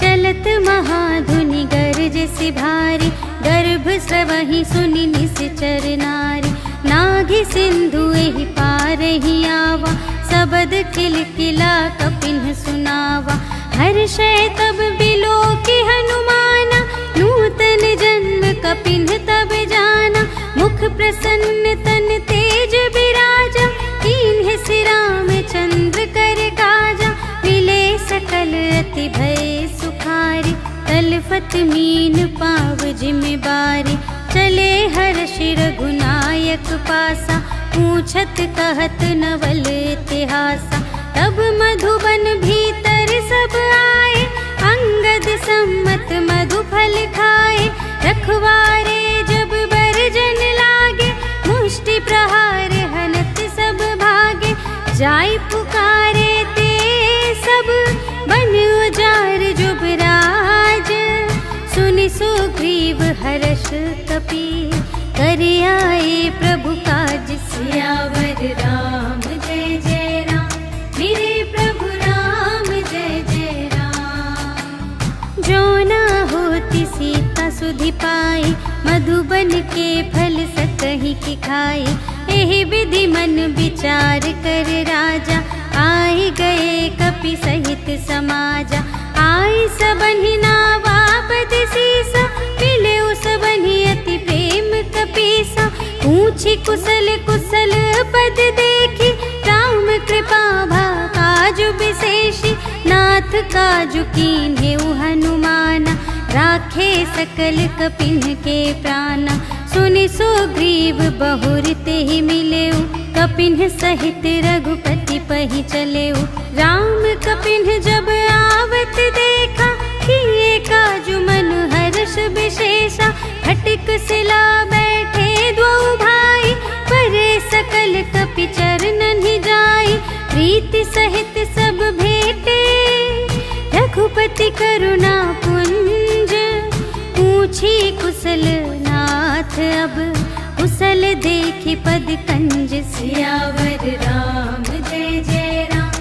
चलत महाधुनि गरज से भारी, गर्भ स्रवहि सुनि निश्चर नारी। नाघि सिंधु एहि पार ही आवा, सबद किलकिला कपिन सुनावा। हर्षय तब बिलो की हनुमाना, नूतन जन्म कपिन तब जाना। मुख प्रसन्न तन तेज बिराजा, कीन्ह सिर रामचंद्र कर काजा। मिले सकल अति भय सुखारी, तलफत मीन पाव जिम्मेवारी। चले हर्ष रघुनायक पासा, पूछत कहत नवल इतिहासा। तब मधुबन भीतर सब आए, अंगद सम्मत मधु फल खाए। रखवारे जब बरजन लागे, मुष्टि प्रहार हनत सब भागे। जाय पुकारे ते सब, बन उजार जुबराज। सुनि सुग्रीव हर्ष कपि, कर आए प्रभु काज। सियावर राम जय जय राम, मेरे प्रभु राम जय जय राम। जो न होती सीता सुधि पाई, मधुबन के फल सकहि की खाई। एहि विधि मन विचार कर राजा, आए गए कपि सहित समाजा। आई सबन्हि नावा पद सीसा, मिले सबन्हि अति प्रेम कपीसा। पूछी कुशल कुशल पद देखी, राम कृपा भा काजु विशेषी। नाथ काजु कीन्हेउ हनुमाना, राखे सकल कपिन के प्राणा। सुनि सुग्रीव बहुर तेहि मिलेउ, कपिन सहित रघुपति पहि चलेउ। राम कपिन जब आवत देखा, किए काजु मन हर्ष विशेषा। फटिक सिला बैठे द्वौ भाई, परे सकल कपि चरणन ही जाई। प्रीति सहित सब भेटे, रघुपति करुणा पुंज। पूछी कुशल नाथ अब, कुशल देखि पद कंज। सियावर राम जय जय राम,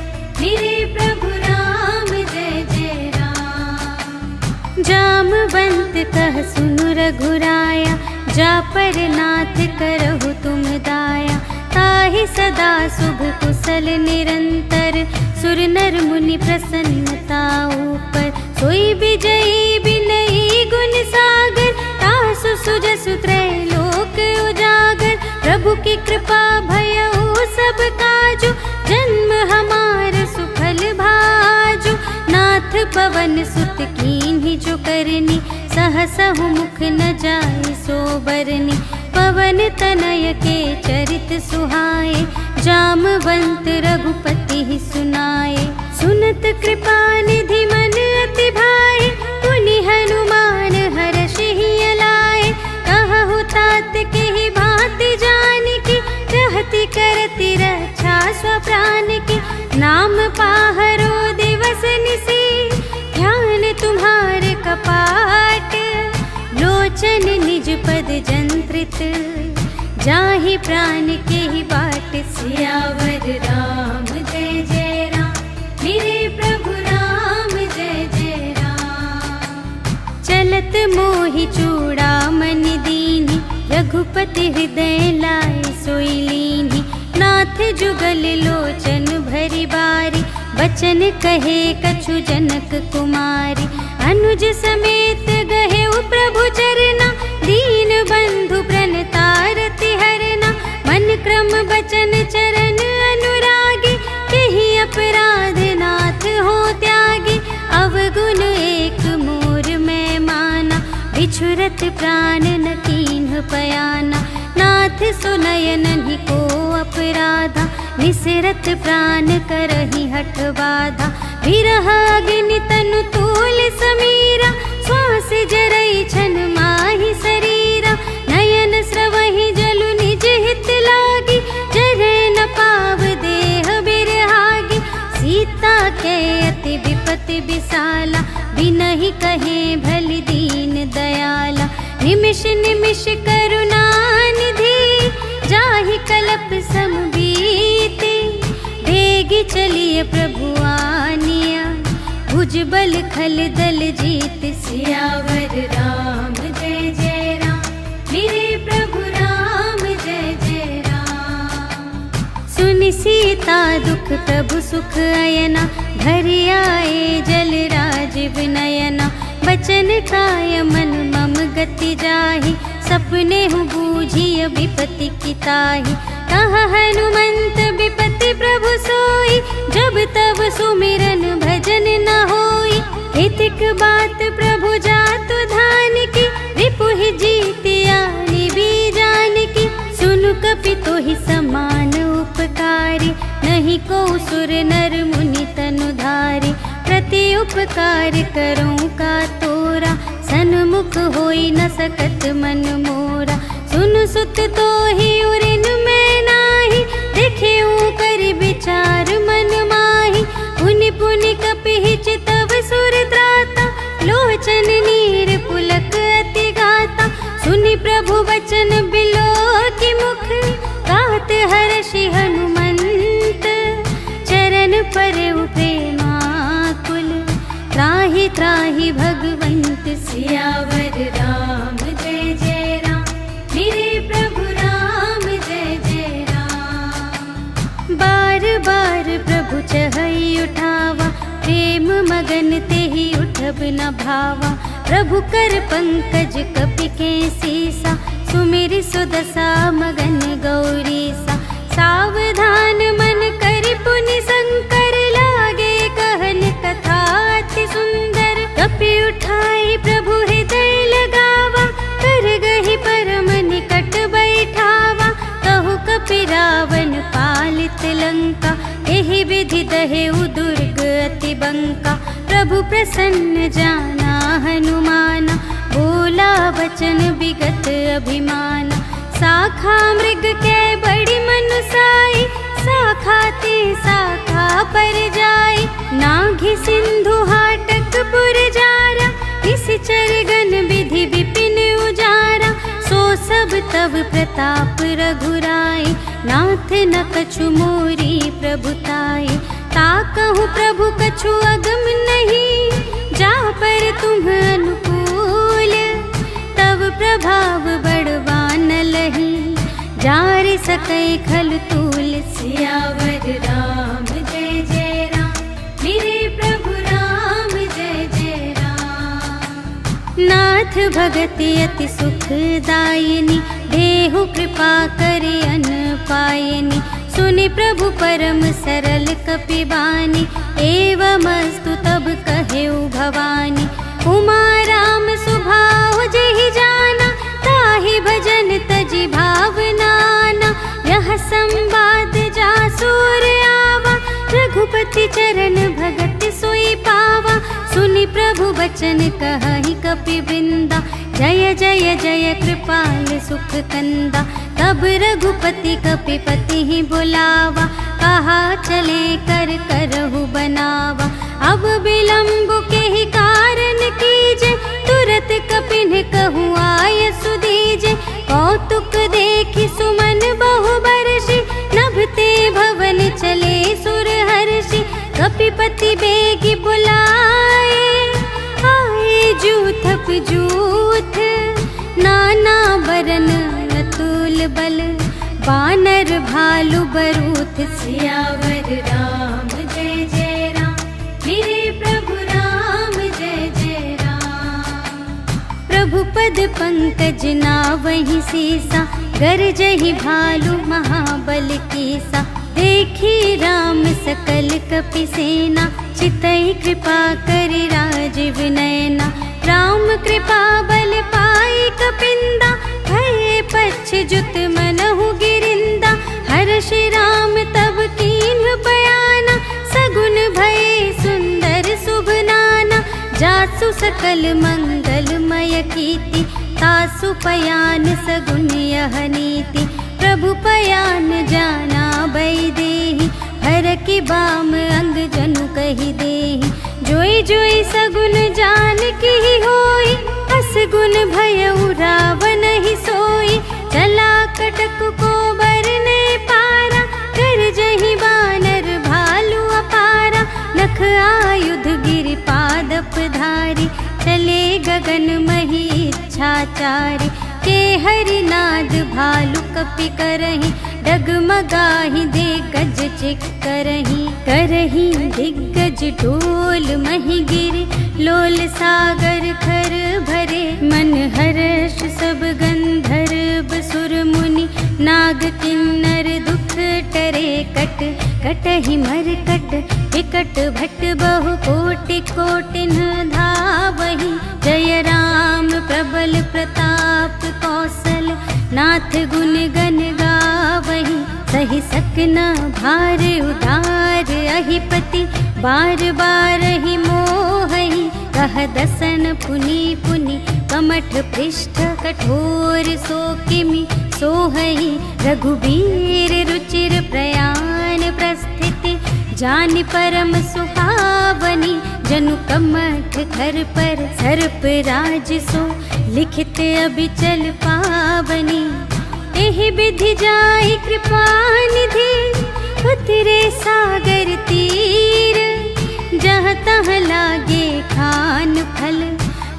मेरे प्रभु राम जय जय राम। जामवंत कह सुनु रघुराया, जा पर नाथ करहु तुम दाया। ताहि सदा शुभ कुशल निरंतर, सुर नर मुनि प्रसन्नता ऊपर। सोई विजयी बिनयी गुण सागर, तासु सुजसु त्रैलोक उजागर। प्रभु की कृपा भयउ सब काजु, जन्म हमार सुफल भाजु। नाथ पवन सुत कीन्हि जो करनी, सहसहु मुख न जाय सो बरनी। पवन तनय के चरित सुहाए, जामवंत रघुपति ही सुनाए। सुनत कृपा निधि मन अति भाए, पुनि हनुमान हर्ष ही अलाए। कहु तात के ही भांति जानकी, रहति करति रक्षा स्वप्रान की। नाम पाहरो दिवस निसी, ध्यान तुम्हारे कपाट। लोचन निज पद जंत्रित, जाहि प्राण के ही बाट। सियावर राम जय जय राम, मेरे प्रभु राम जय जय राम। चलत मोहि चूड़ामन दीन्हि, रघुपति हृदय लाए सोई लीन्हि। नाथ जुगल लोचन भरि बारी, बचन कहे कछु जनक कुमारी। अनुज समेत गहेउ प्रभु चरना, दीन बंधु प्रणतारति हरना। मन क्रम बचन चरण अनुरागी, केहि अपराध नाथ हो त्यागी। अवगुण एक मोर मैं माना, बिछुरत प्राण न कीन्ह पयाना। नाथ सुनयनहि को अपराधा, निसिरत प्राण करहि हठ बाधा। विरह अग्नि तनु तूल समीरा, श्वास जरई छन माहि शरीरा। नयन स्रवहि जलु निज हित लागी, जरै न पाव देह बिरहागी। सीता के अति विपति विसाला, बिनहि कहे भलि दीन दयाला। निमिष निमिष करुणा निधि, जाहि कलप सम बीते, भेगी चलिए प्रभु आनिया, भुजबल खल दल जीत। सियावर राम जय जय राम, मेरे प्रभु राम जय जय राम। सुनि सीता दुख प्रभु सुख अयना, भरि आए जल राजीव नयना। बचन काय मन मम गति जाहि, सपने हूँ बूझिय विपति की ताहि। कहा हनुमंत विपति प्रभु सोई, जब तब सुमिरन भजन न होई। हितिक बात प्रभु जातु धान की, रिपुहि जीतिया निबी जान की। सुनु कपि तोहि समान उपकारी, नहीं को सुर नर मुनि तनु धारी। प्रति उपकार करूं का तोरा, सन्मुख होई न सकत मन मोरा। सुन सुत तोहि उरिन मैं नाही, देखेऊ कर विचार मन माही। पुनि पुनि कपि चितव सुर त्राता, लोचन नीर पुलक अति गाता। सुनि प्रभु वचन बिलो की मुख, गात हर्षि हनुमंत। चरण परउ प्रेमाकुल, त्राहि त्राहि भगवंत। सियावर राम जय जय राम, मेरे प्रभु राम जय जय राम। बार बार प्रभु चहई उठावा, प्रेम मगन तेहि उठब न भावा। प्रभु कर पंकज कपि के सीसा, सुमिरि सुदशा मगन गौरीसा। सावधान मन करि पुनि शंकर, लागे कहन कथा अति सुंदर। कपि उठाई प्रभु हृदय लगावा, कर गहि परम निकट बैठावा। कहु कपि रावण पालित लंका, एहि विधि दहेउ दुर्ग अति बंका। प्रभु प्रसन्न जाना हनुमाना, बोला वचन विगत अभिमाना। शाखा मृग के बड़ी मनुसाई, शाखा ते शाखा पर जाई। नाघि सिंधु हाटक पुर जारा, निश्चर गण विधि विपिन उजारा। सो सब तब प्रताप रघुराई, नाथ न कछु मोरी प्रभुताई। ताकहु प्रभु कछु अगम नहीं, जा पर तुम अनुकूल। तब प्रभाव बड़वान लही, जारि सकै खल तूल। सियावर राम जय जय राम, मेरे प्रभु राम जय जय राम। नाथ भगति अति सुखदायिनी, देहु कृपा करि अन पायनी। सुनि प्रभु परम सरल कपि बानी, एवमस्तु तब कहेउ भवानी। उमा राम सुभाव जेहि जाना, ताहि भजन तजि भावनाना। यह संवाद जासुर आवा, रघुपति चरण भगत सोई पावा। सुनि प्रभु वचन कहहि कपि वृंदा, जय जय जय कृपाल सुख कंदा। तब रघुपति कपिपति ही बुलावा, कहा चले कर करहु बनावा। अब विलम्ब के ही कारण कीजे, तुरत कपिन कहूँ आय सुदीजे। कौतुक देखि सुमन बहु बरषि, नभते भवन चले सुर हर्षि। कपिपति बेगी बुलाए, आए जूथप जूथ। नाना बरन अतुल बल, बानर भालु बरूथ। सियावर राम जय जय राम, मेरे प्रभु राम जय जय राम। प्रभु पद पंकज नावहि सीसा, गरजहि भालु महाबल कीसा। देखी राम सकल कपि सेना, चितई कृपा करि राजीव नयना। राम कृपा बल पाई कपिंदा, भये पच्छजुत मनहु गिरिंदा। हर्षि राम तब कीन्ह बयाना, सगुन भये सुंदर शुभ नाना। जासु सकल मंगलमय कीर्ति, तासु पयान सगुन यह नीति। प्रभु पयान जाना भई देहि, हर की बाम अंग जनु कहि देहि। जोई जोई सगुन जान की होई, असगुन भयउ रावण ही सोई। चला कटक को बरने निछाचार के हरिनाद भालु कपि करहि डगमगाहि दिग्गज चिक करहि दिग्गज डोल महि गिरे लोल सागर खर भरे मन हर्ष सब गंधर्व सुर मुनि नाग किन्नर दुख टरे कटहि मरकट विकट भट बहु कोटि कोटिन धावहि जय राम प्रबल प्रताप कौशल नाथ गुण गण गावहि सहि सकना भार उधार अहिपति बार बार ही मोहहि कह दसन पुनि पुनि कमठ पृष्ठ कठोर सो किमि सोहहि रघुबीर रुचिर प्रयाण प्रस्थिति जानि परम सुहावनी जनु कमठ घर पर सर्प राज सो लिखित अबिचल पावनी एहि विधि जाहि कृपा निधि उतरे सागर तीर जहाँ तहाँ लागे खान फल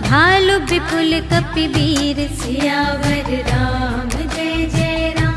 भालु विपुल कपिवीर सियावर राम जय जय राम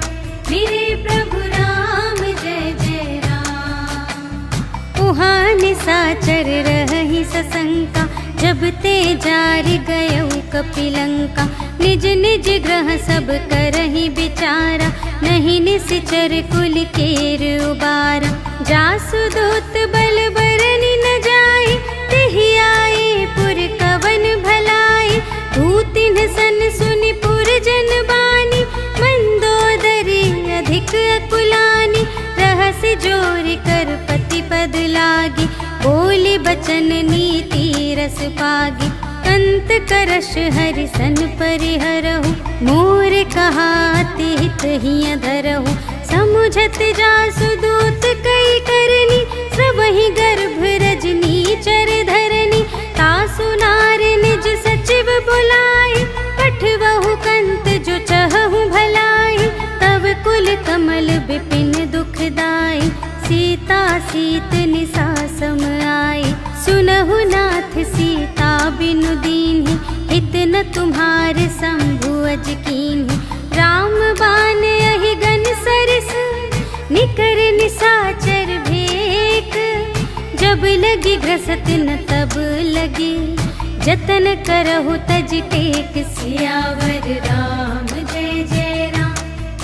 मेरे प्रभु राम जय जय राम। उहाँ निसाचर रहि सशंका जब ते जारि गयौ कपिलंका निज निज ग्रह सब करहि विचारा नहीं निसिचर कुल केर उबारा जासु दूत बल बरनि न जाए तेहि आए पुर कवन भलाई दूतिन सन सुनि पुर जन बानी मंदोदरी अधिक अकुलानी रहस जोर कर पति पद लागी बोली बचन नीति रस पागी कंत करश हरि सन परिहरहु मोर कहाति हित हिय धरहु समुझत जासु दूत कई करनी स्रवहि गर्भ रजनी चर धरनी तासु नार निज सचिव बुलाए पठवहु कंत जो चहहु भलाई तब कुल कमल विपिन दुखदाई सीता सीत निसा सम आई सुनहु नाथ सीता बिनु दीन्हि हित न तुम्हारे शंभु अज कीन्हि राम बान यहि गन सरस निकर निसाचर भेक जब लगी घसत न तब लगी जतन करहु तज टेक सियावर राम जय जय राम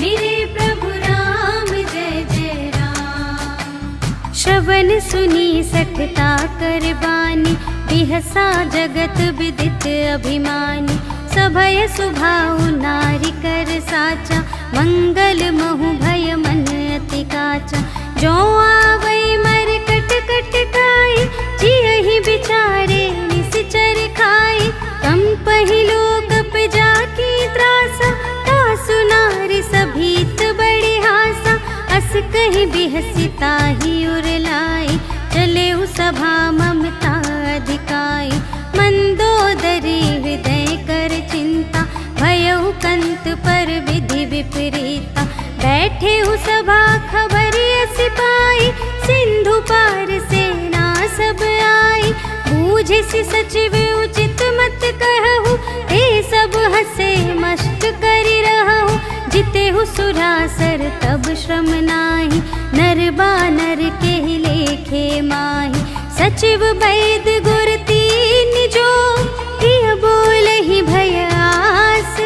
मेरे प्रभु राम जय जय राम। श्रवण सुनी सकता कर बानी बिहसा जगत विदित अभिमानी सभय सुभाउ नारी कर साचा मंगल महु भय मन अति काचा जो आवै मर कट कट खाई जियहि बिचारे निसिचर खाई कम पहिलो कप जाकी त्रासा तासु नारी सभीत बड़े हासा अस कहि बिहसिता ही उरलाई चले सभा ममता अधिकाई मंदोदरी हृदय कर चिंता भयउ कंत पर विधि विपरीता बैठे सभा खबर सिपाही सिंधु पार सेना सब आई बूझि सचिव उचित मत कहु ते सब हसे मस्त करि रहु जितेहु सुरासर तब श्रम नाही नर बानर के लेखे माही सचिव वैद गुर तीन जो प्रिय बोलहि भय आस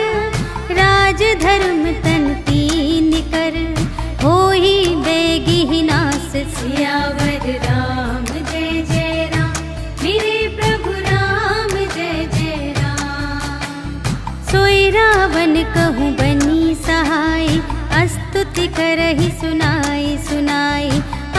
राज धर्म तन तीन कर होहि बेगी नास सियावर राम जय जय राम मेरे प्रभु राम जय जय राम। सोई रावण कहूँ बनी सहाय स्तुति करहि सुनाई सुनाई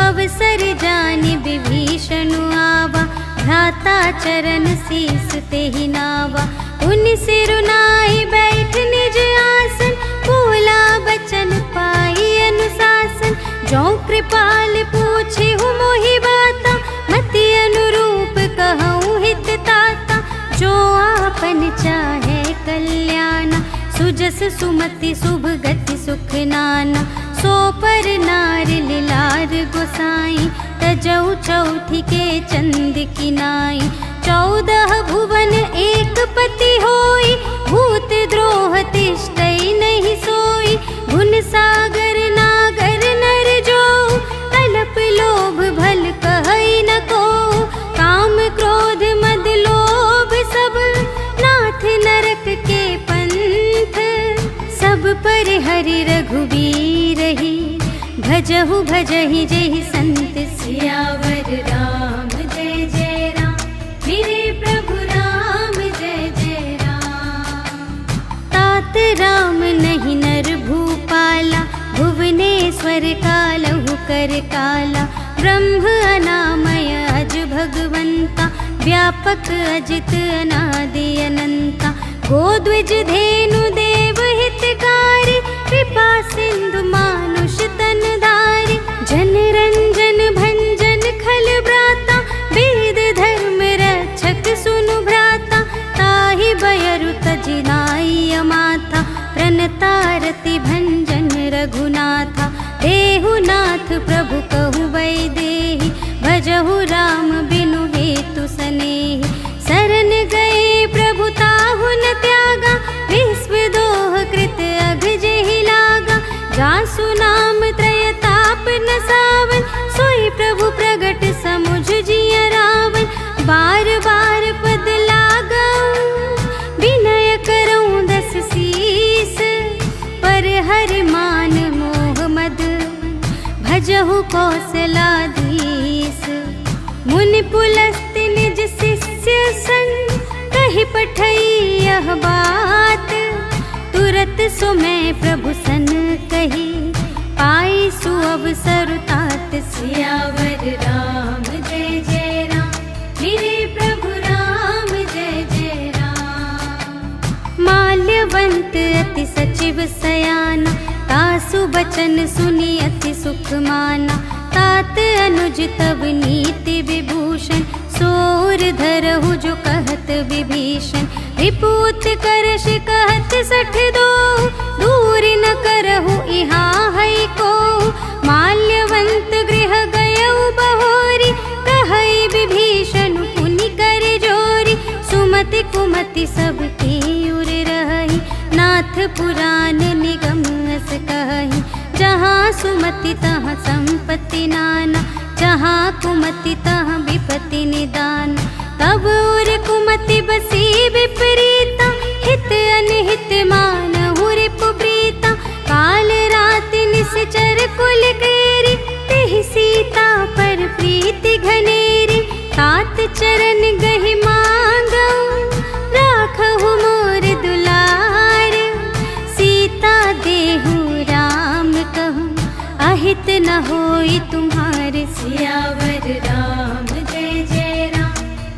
अवसर जानि विभीषण आवा भ्राता चरण शीस तेहि नावा उन सिरुनाई बैठ निज आसन बोला बचन पाई अनुशासन जो कृपाल पूछे हूँ मोहि बाता मति अनुरूप कहूँ हित ताता जो आपन चाहे कल्याण सुजस सुमति शुभ गति सुख नाना सो पर नार लिलार गोसाई तजौ चौठी के चंद की नाई 14 भुवन एक पति होई भूत द्रोह तिष्ठै नहीं सोई, गुण सागर नागर नर जो, अल्प लोभ भल कहै न को, काम क्रोध मद लोभ सब, नाथ नरक के पंथ, सब पर हरि रघुबीर ही, भजहु भजहि जेहि संत, सियावर राम जय जय राम, मेरे प्रभु राम जय जय राम। तात राम नहीं नर भूपाला, भुवनेश्वर कालहु कर काला, ब्रह्म अनामय अज भगवंता, व्यापक अजित अनादि अनंता, गोद्विज धेनु देव हितकारी, कृपा सिंधु मानुष तन धारी, जन रंजन भंजन खल ब्राता, वेद धर्म रक्षक सुनु भ्राता, ताहि बयरु तजि नाइ माथा, प्रणतारति भंजन रघुनाथा, देहु नाथ प्रभु कहु वैदेही, भजहु राम बिनु हेतु सनेही, शरण गए प्रभु ताहु न त्यागा, विश्व दोह कृत अघ जेहि लागा, जासु नाम त्रय ताप न सावन, सोई प्रभु प्रगट समुझ जिय रावण, बार बार पद लागऊ, विनय करऊँ दस सीस, पर हर मान मोह मद, भजहु कौशलाधीश, मुनि पुलस्त्य निज शिष्य संग, कहि पठई यह बात, तुरत सो मैं प्रभु सन कही, पाई सुअवसर तात, सियावर राम जय जय राम, मेरे प्रभु राम जय जय राम। माल्यवंत अति सचिव सयाना, तासु बचन सुनि अति सुख माना, तात अनुज तब नीति विभूषण, सोर धरहु जो कहत विभीषण, रिपुत करश कहत सठ दो, दूर न करहु इहाँ है को, माल्यवंत गृह गयउ बहोरी, कहै विभीषण पुनि कर जोरी, सुमति कुमति सबके उर रही, नाथ पुराण निगम अस कहहि, जहाँ सुमति तहाँ संपत्ति नाना, जहाँ कुमति तहाँ विपत्ति निदान, तब उर कुमति बसी विपरीता, हित अनहित मानहु रिपु प्रीता, काल राति निश्चर कुल केरी, तेहि सीता पर प्रीति घनेरी, तात चरण गहि मांगऊ, राखहु मोर दुलार, सीता देहु राम कहूँ, अहित न होई तुम्हारे, सियावर राम जय जय राम,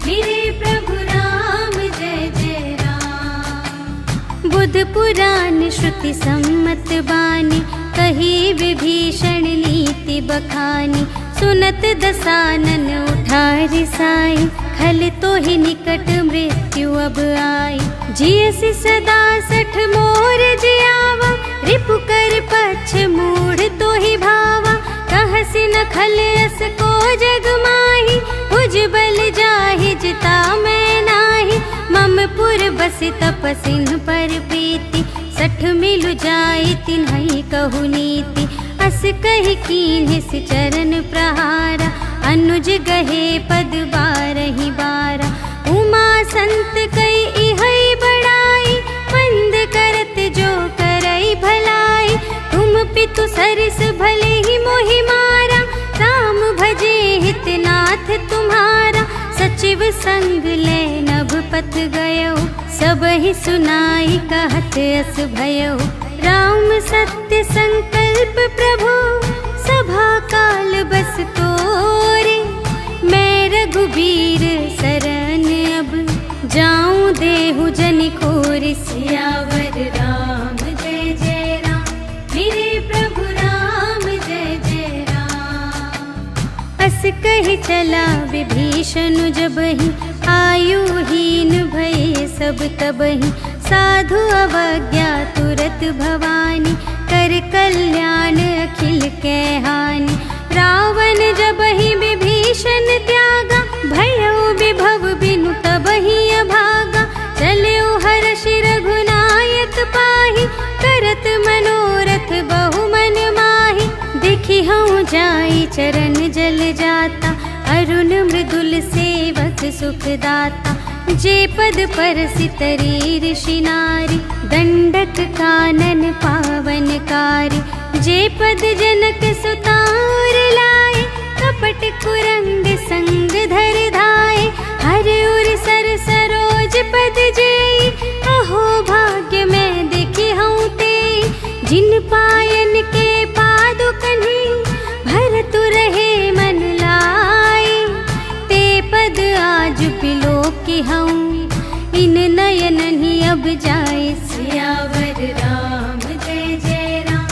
मेरे प्रभु राम जय जय राम। बुध पुराण श्रुति सम्मत बानी, कही विभीषण नीति बखानी, सुनत दसानन उठारि साई, खल तो ही निकट मृत्यु अब आई, जियसि सदा सठ मोर जियावा, रिपु कर पक्ष मूढ़ तो ही भावा, कहसि न खल अस को जग माही, भुज बल जाहि जिता मैं नाही, मम पुर बसि तपसिन पर प्रीति, सठ मिलु जाई तिन्है कहु नीति, अस कहि कीन्हिस चरण प्रहारा, अनुज गहे पद बारहि बारा, उमा संत कई इहै बड़ाई, मंद करत जो करई भलाई, तुम पितु सरिस भले ही मोहि मारा, राम भजे हित नाथ तुम्हारा, सचिव संग ले नभ पथ गयो, सबहि सुनाई कहत अस भयो, राम सत्य संकल्प प्रभु, सभा काल बस तोरे, मैं रघुबीर शरण अब, जाऊं देहु जनि खोरि, सियावर राम जय जय राम, मेरे प्रभु राम जय जय राम। अस कहि चला विभीषण जबहि, आयुहीन भये सब तबहि, साधु अवज्ञा तुरत भवानी, कर कल्याण अखिल के हानि, रावण जबहि विभीषण त्यागा, भयउ विभव बिनु तबहि अभागा, चलऊ हर्षि रघुनाथ हूँ जाई चरण जल जाता, अरुण मृदुल सेवक सुखदाता। जे पद पर सितरी ऋषि नारी, दंडक कानन पावनकारी। जे पद जनक सुतार लाए, कपट कुरंग संग धर धाए। हर उर सर सरोज पद जेई, अहो भाग्य मैं देखी हूँ ते। जिन पायन के पादुकन्हि, भरतु रहे मन लाए। ते पद आज बिलोकी हूँ, इन नयन ही अब जाए। सियावर राम जय जय राम,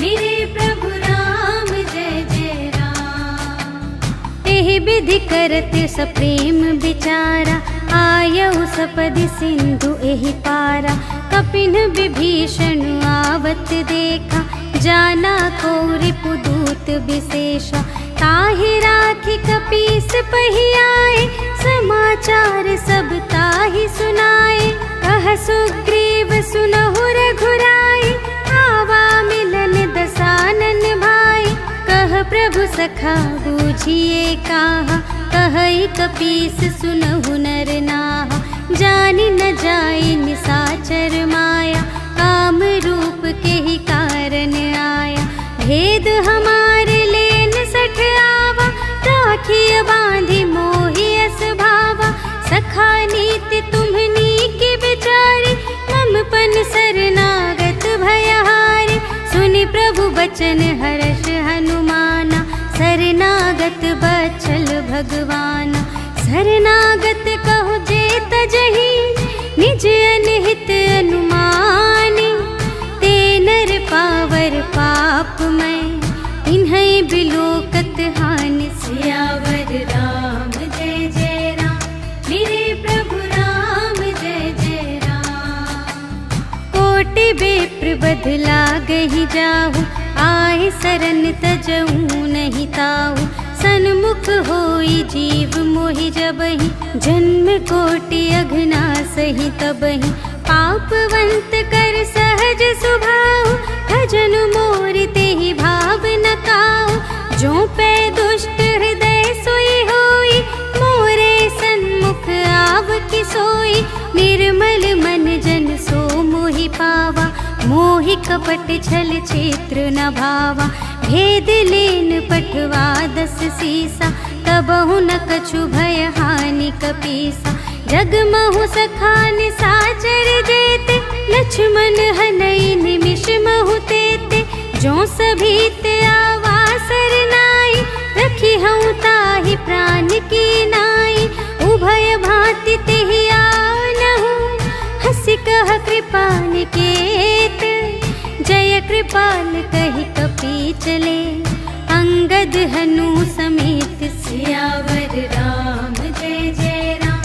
मेरे प्रभु राम जय जय राम। एहि विधि करत सप्रेम विचारा, आयउ सपदि सिंधु एहि पारा। कपिन विभीषण आवत देखा, जाना को रिपुदूत विशेषा। ताहि राखी कपीस पहियाए, समाचार सब ताहि सुनाए। कह सुग्रीव सुनहु रघुराई, आवा मिलन दसानन भाई। कह प्रभु सखा बूझिए काहा, कहई कपीस सुनहु नर नाहा। जानि न जाई निसाचर माया, काम रूप के ही कारण आया। भेद हमारे लेन सठ आवा, राखिय बांधि मोहि अस भावा। सखा नीति तुम्हनी के विचारे, मम पन शरणागत भयहारे। सुनि प्रभु बचन हर्ष हनुमाना, शरणागत बचल भगवाना। शरणागत कहो जे तजहि, निज अनहित अनुमानी। ते नर पावर पाप मैं, इन्है बिलोकत हानि। सियावर राम जय जय राम, मेरे प्रभु राम जय जय राम। कोटि विप्र बदला गहि जाहु, आए सरन तजऊ नहीं ताहु। सन्मुख होई जीव मोहि जबहि, जन्म कोटि अघना सही तबहि। पापवंत कर सहज सुभाव, भजन मोर तेहि भाव न काहु। जो पै दुष्ट हृदय सोई होई, मोरे सन्मुख आव कि सोई। निर्मल मन जन सो मोहि पावा, मोहि कपट छल क्षेत्र न भावा। भेद लेन पठवा दस सीसा, तबहु न कछु भय हानि कपीसा। जगमहु सखा निसाचर जेते, लक्ष्मण हनई निमिष महु तेते। जो सभीत आवा सरनाई, रखी हूँ ताहि प्राण की नाई। उभय भांति तेहि आनहु, हँसि कह कृपाल केत। जय कृपाल कहि कपी चले, अंगद हनु समेत। सियावर राम जय जय राम,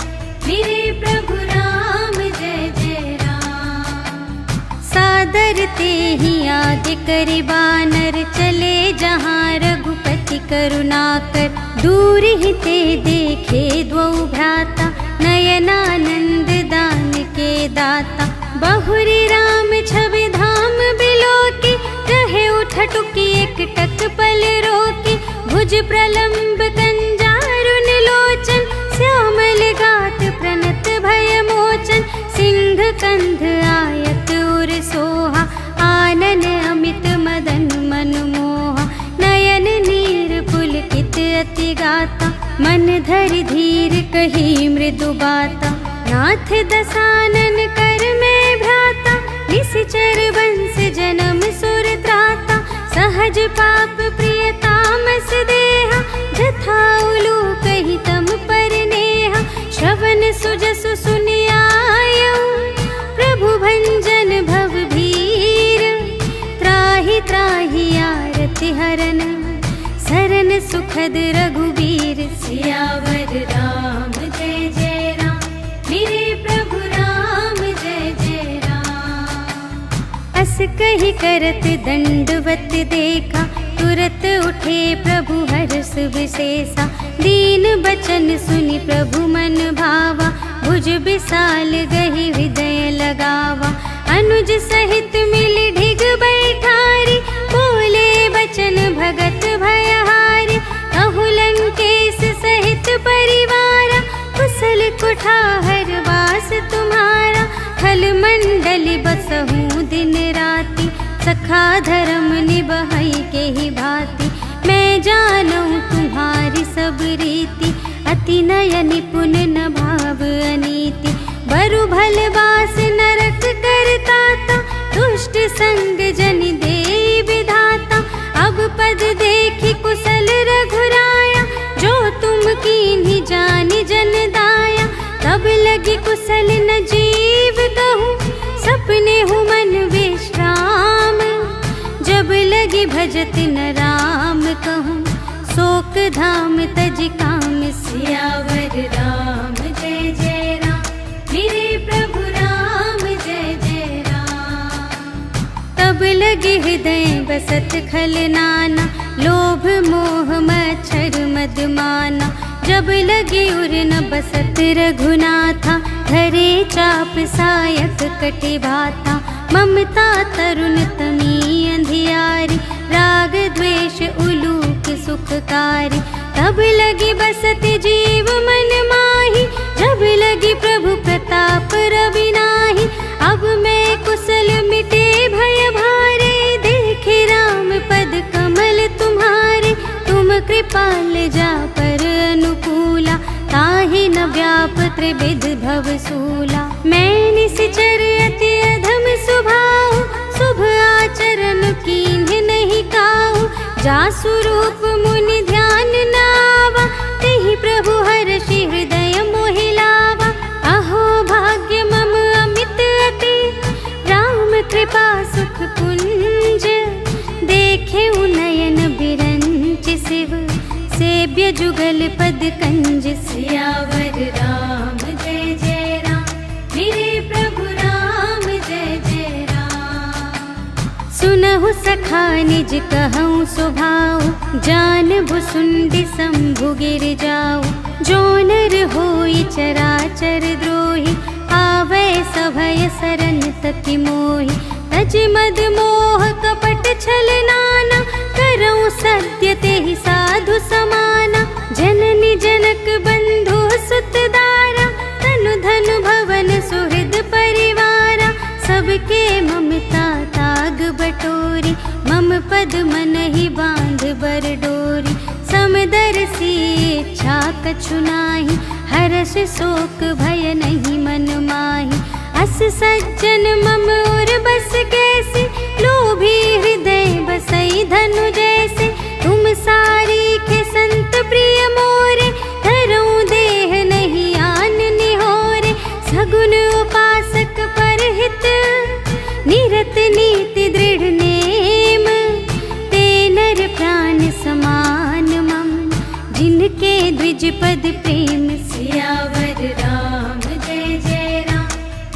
मेरे प्रभु राम जय जय राम। सादर तेहि आदि करि बानर, चले जहाँ रघुपति करुणाकर। दूर ही ते देखे द्वौ भ्राता, नयनानंद दान के दाता। बहुरी राम छवि धाम बिलोकी, रहे उठटुकी एक टक पल रोकी। भुज प्रलंब कंजारुन लोचन, श्यामल गात प्रणत भय मोचन। सिंह कंध आयत उर सोहा, आनन अमित मदन मनमोहा। नयन नीर पुलकित अति गाता, मन धरि धीर कही मृदु बाता। नाथ दसानन कर में भ्राता, निश्चर वंश जन्म सुर त्राता। सहज पाप प्रिय तामस देहा, जथा उलू कही तम पर नेहा। श्रवण सुजसु सुनियायऊ, प्रभु भंजन भव भीर। त्राहि त्राहि आरति हरन, सरन सुखद रघुबीर। सियावर राम जय जय राम, मेरे प्रभु राम जय जय राम। अस कहि करत दंडवत देखा, तुरत उठे प्रभु हर्ष विशेषा। दीन बचन सुनि प्रभु मन भावा, भुज विशाल गहि हृदय लगावा। अनुज सहित मिल ढिग बैठारी, बोले बचन भगत भयहारी, कहु लंकेश सहित परिवार, कुशल कुठार वास तुम्हारा। खल मंडली बसहूँ दिन राति, सखा धर्म निबहई के ही भांति। मैं जानूँ तुम्हारी सब रीति, अति नय निपुण न भाव अनीति। बरु भल बास नरक करताता, दुष्ट संग जन दे विधाता। अब पद देखी कुशल रघुराया, जो तुम कीन्ही जानि जन दाया। तब लगी कुशल न जीव कहूँ, सपने हूँ मन विश्राम। जब लगी भजत न राम कहूँ, शोक धाम तज काम। सियावर राम जय जय राम, मेरे प्रभु राम जय जय राम। तब लगे हृदय बसत खल नाना, लोभ मोह मच्छर मद माना। जब लगे उर न बसत रघुनाथा, धरे चाप सायक कटि भाता। ममता तरुण तमी अंधियारी, राग द्वेष उलूक सुखकारी। तब लगी बसत जीव मन माही, जब लगी प्रभु प्रताप रवि नाही। अब मैं कुशल मिटे भय भारे, देखे राम पद कमल तुम्हारे। तुम कृपाल जा पर अनुकूला, ताहि न व्याप त्रिविध भव सूला। मैं निश्चर अति अधम स्वभाव, शुभ आचरण कीन्ह नहीं काहू। जासु रूप मुनि ध्यान नावा, तेहि प्रभु हर्षि हृदय मोहि लावा। अहो भाग्य मम अमित अति, राम कृपा सुख पुंज। देखे नयन बिरंच शिव, सेव्य जुगल पद कंज। सियावर राम जय जय राम, मेरे प्रभु राम जय जय राम। सुनहु सखा निज कहूँ स्वभाव, जान भुसुंडी शंभु गिर जाऊ। जो नर होई चराचर द्रोही, आवे सभय सरन तति मोहि। तज मद मोह कपट छल नाना, करऊँ सत्य तेहि साधु समाना। जननी जनक बंधु सुत दारा, तनु धनु भवन सुहृद परिवारा। सबके ममता ताग बटोरी, मम पद मन ही बांध बर डोरी। समदर्शी इच्छा कछु नाही, हर्ष शोक भय नहीं मन माही। अस सज्जन मम और बस कैसे, लोभी हृदय बसई धनु जैसे। तुम सारी के संत प्रिय मोरे, धरूं देह नहीं आन निहोरे। सगुन उपासक परहित, निरत नीति दृढ़ नेम। ते नर प्राण समान मम, जिनके द्विज पद प्रेम। सियावर राम जय जय राम,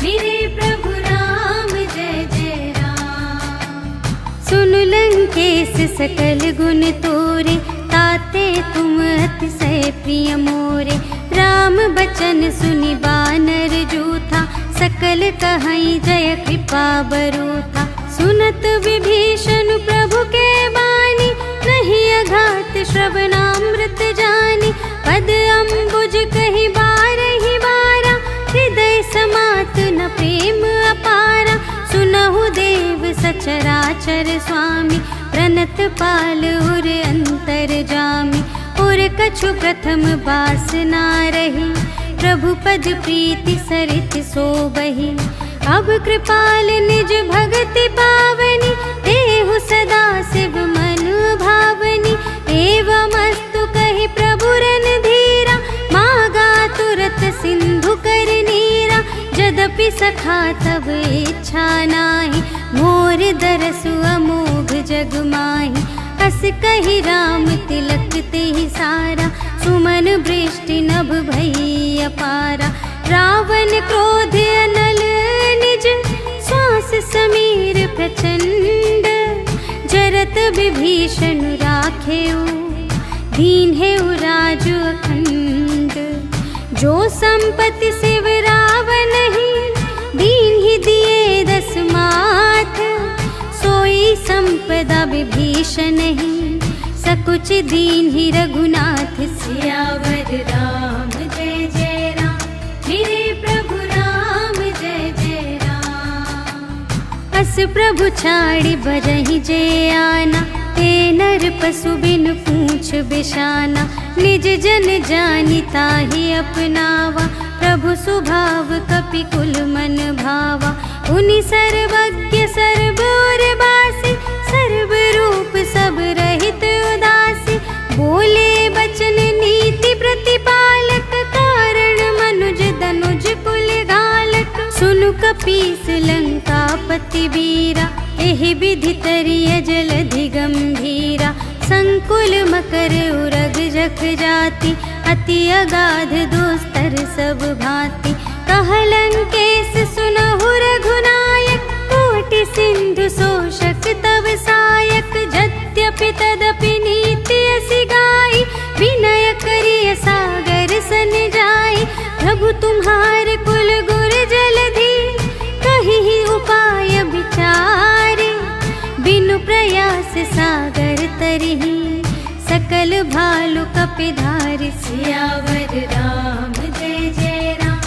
मेरे प्रभु राम जय जय राम। सुन लंकेश सकल गुण तोरे, ताते तुम अतिशय प्रिय मोरे। राम बचन सुनि बानर जूथा, सकल कहई जय कृपा बरूथा। सुनत विभीषण प्रभु के बानी, नहीं अघात श्रवणामृत जानी। पद अम्बुज कही बारहि बारा, हृदय समात न प्रेम अपारा। सुनहु देव सचराचर स्वामी, प्रणत पाल उर अंतर जामी। उर कछु प्रथम बास ना रही, प्रभु पद प्रीति सरित सोबहि। अब कृपाल निज भगति पावनी, देहु सदा शिव मन भावनी। एवमस्तु कहि प्रभु रणधीरा, मागा तुरत सिंधु कर नीरा। यद्यपि सखा तब इच्छा नाही, मोर दरसु अमोघ जग माही। अस कहि राम तिलक तेहि सारा, सुमन वृष्टि नभ भई अपारा। रावण क्रोध अनल निज, श्वास समीर प्रचंड। जरत विभीषण राखेउ, दीन्हेउ राजु अखंड। जो संपत्ति शिव रावण ही, दीन्हि दिए दस माथ। सोई संपदा विभीषण ही, सकुच दीन ही रघुनाथ सियावर राम जय जय राम। मेरे प्रभु राम जय जय राम। अस प्रभु छाड़ी बरहि जय आना, ते नर पशु बिन पूछ बिशाना। निज जन जानि ताहि अपनावा, प्रभु सुभाव कपि कुल मन भावा। उनि सर्वज्ञ सर्व और बासी, सर्व रूप सब रहित उदासी। बोले बचन नीति प्रतिपालक, कारण मनुज दनुज कुल घालक। सुनु कपीस लंकापति वीरा, एहि विधि तरिय जलधि गंभीरा। संकुल मकर उरग जख जाति, अति अगाध दोस्तर सब भांति। कहलंकेश सुनहु रघुनायक, कोटि सिंधु शोषक तव सायक। यद्यपि तदपि नीति असि गाई, विनय करिय सागर सन जाई। प्रभु तुम्हार कुल गुर जलधि, कहिहि उपाय विचारे। बिनु प्रयास सागर तरिहि, सकल भालु कपिधारि। सियावर राम जय जय राम।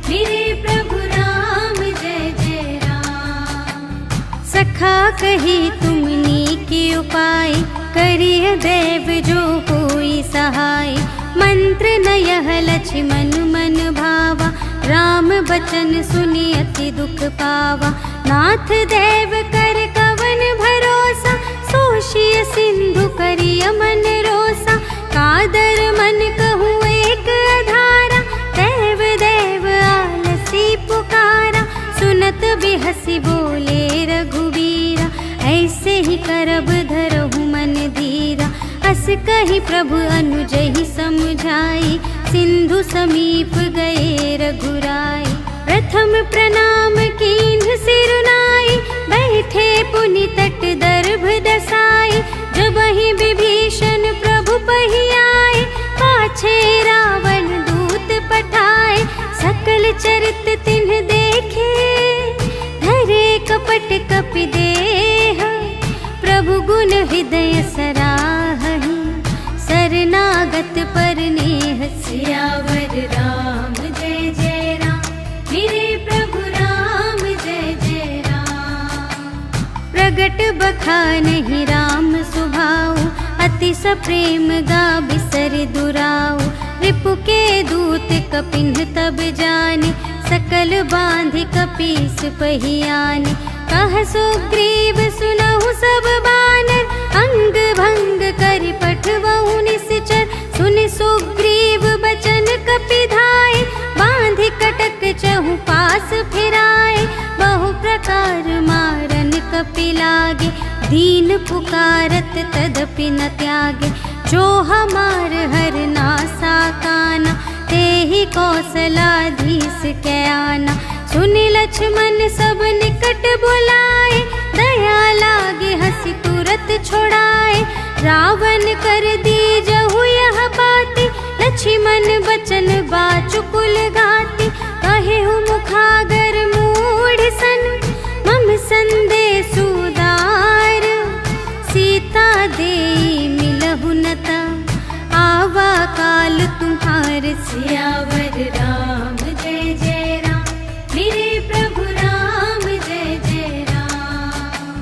मेरे प्रभु राम जय जय राम। सखा कही तुमनी के उपाय, करिय देव जो होई सहाय। मंत्र न यह लक्ष्मण मन भावा, राम बचन सुनि अति दुख पावा। नाथ देव कर कवन भरोसा, सोषिय सिंधु करिय मन रोसा। कादर मन कहूँ एक अधारा, देव देव आलसी पुकारा। सुनत बिहसी बोले रघुबीरा, ऐसे ही करब धरहु मन धीरा। अस कही प्रभु अनुजहि समझाई, सिंधु समीप गए रघुराई। प्रथम प्रणाम कीन्ह सिरुनाई, बैठे पुनि तट दर्भ दसाई। जबहि विभीषण प्रभु पहि आए, पाछे रावण दूत पठाए। सकल चरित तिन्ह देखे, धरे कपट कपि देह। प्रभु गुण हृदय सराहहि, शरणागत पर नेह। सियावर राम जय जय राम। मेरे प्रभु राम जय जय राम। प्रगट बखानहि राम सुभाऊ, अति सप्रेम गा बिसर दुराऊ। रिपु के दूत कपिन्ह तब जाने, सकल बांधि कपीस पहि आने। कह सुग्रीव सुनहु सब बानर, अंग भंग करि पठवहु निश्चर। सुनि सुग्रीव बचन कपिधाय, बांधि कटक चहु पास फिराए। बहु प्रकार मारन कपि लागे, दीन पुकारत तदपि न त्यागे। जो हमार हर नासा काना, तेहि कौशलाधीश कै आना। सुनि लक्ष्मण सब निकट बुलाए, दया लागे हंसी तुरत छोड़ाए। रावण कर दीजहु यह बाती, लक्ष्मण बचन बाचुकुल घाती। कहेहु मुखागर मूढ़ सन, मम संदेश उदार। सीता देई मिलहु नता, आवा काल तुम्हार। सियावर राम जय जय राम। मेरे प्रभु राम जय जय राम।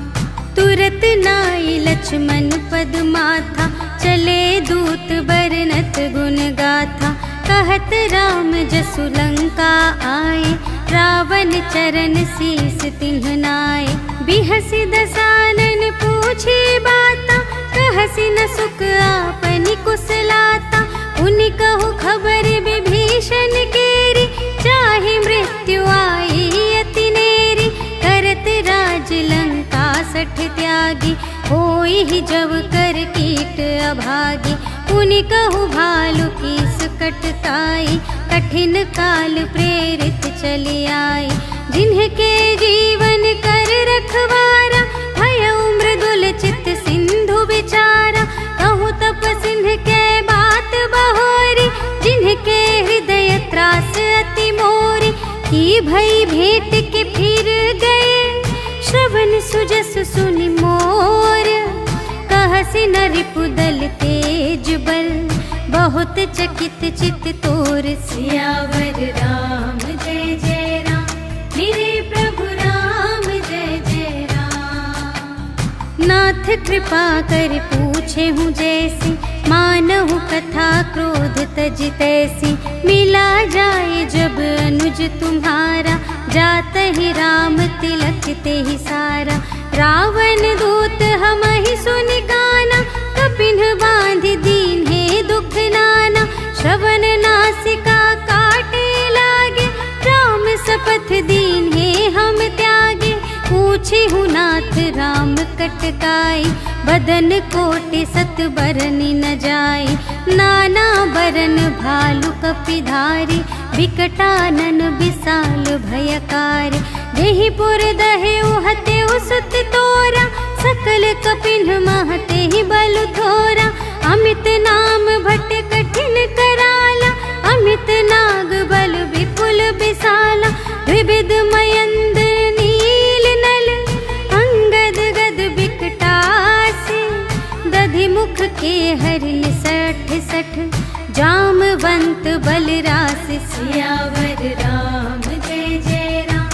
तुरत नाई लक्ष्मण पद माथा, चले दूत बरनत गुण गाथा। कहत राम जसु लंका आए, रावण चरण शीस तिन्ह नाए। बिहसि दसानन पूछी बाता, कहसि न सुख आपनि कुशलाता। उनि कहु खबर विभीषण केरी, चाहे मृत्यु आई अति नेरी। करत राज लंका सठ त्यागी, होई ही जब कर कीट अभागी। उनि कहु भालु कीस कटताई, कठिन काल प्रेरित चली आई। जिन्हके जीवन कर रखवारा, भयउ मृदुल चित सिंधु विचारा। कहु तप सिंह के बात बहोरी, जिन्हके हृदय त्रास अति मोरी। की भई भेंट के फिर गए, श्रवण सुजस सुनि मोर, कहसि नरिपुदल तेज बल, बहुत चकित चित तोर। सियावर राम जय जय राम, मेरे प्रभु राम जय जय राम। नाथ कृपा कर पूछे हूँ जैसी, मानहु कथा क्रोध तज तैसी। मिला जाए जब अनुज तुम्हारा, जात ही राम तिलक ते ही सारा। रावण दूत हमहि सुनि काना, कपिन बांधि दीन हे दुख नाना। श्रवण नासिका काटे लागे, राम सपथ दीन हे हम त्यागे। पूछे हूँ नाथ राम कटकाई, बदन कोटि सत बरनि न जाय। नाना बरन भालु कपिधारी, विकटानन विशाल भयकारी। जेहि पुर दहेउ हतेउ सुत तोरा, सकल कपिन महते ही बलु थोरा। अमित नाम भट कठिन कराला, अमित नाग बल विपुल विशाला। विविध मयंद नील नल, अंगद गद विकटासी। दधि मुख के हरिन सठ सठ, जामवंत बलरास। सियावर राम जय जय राम,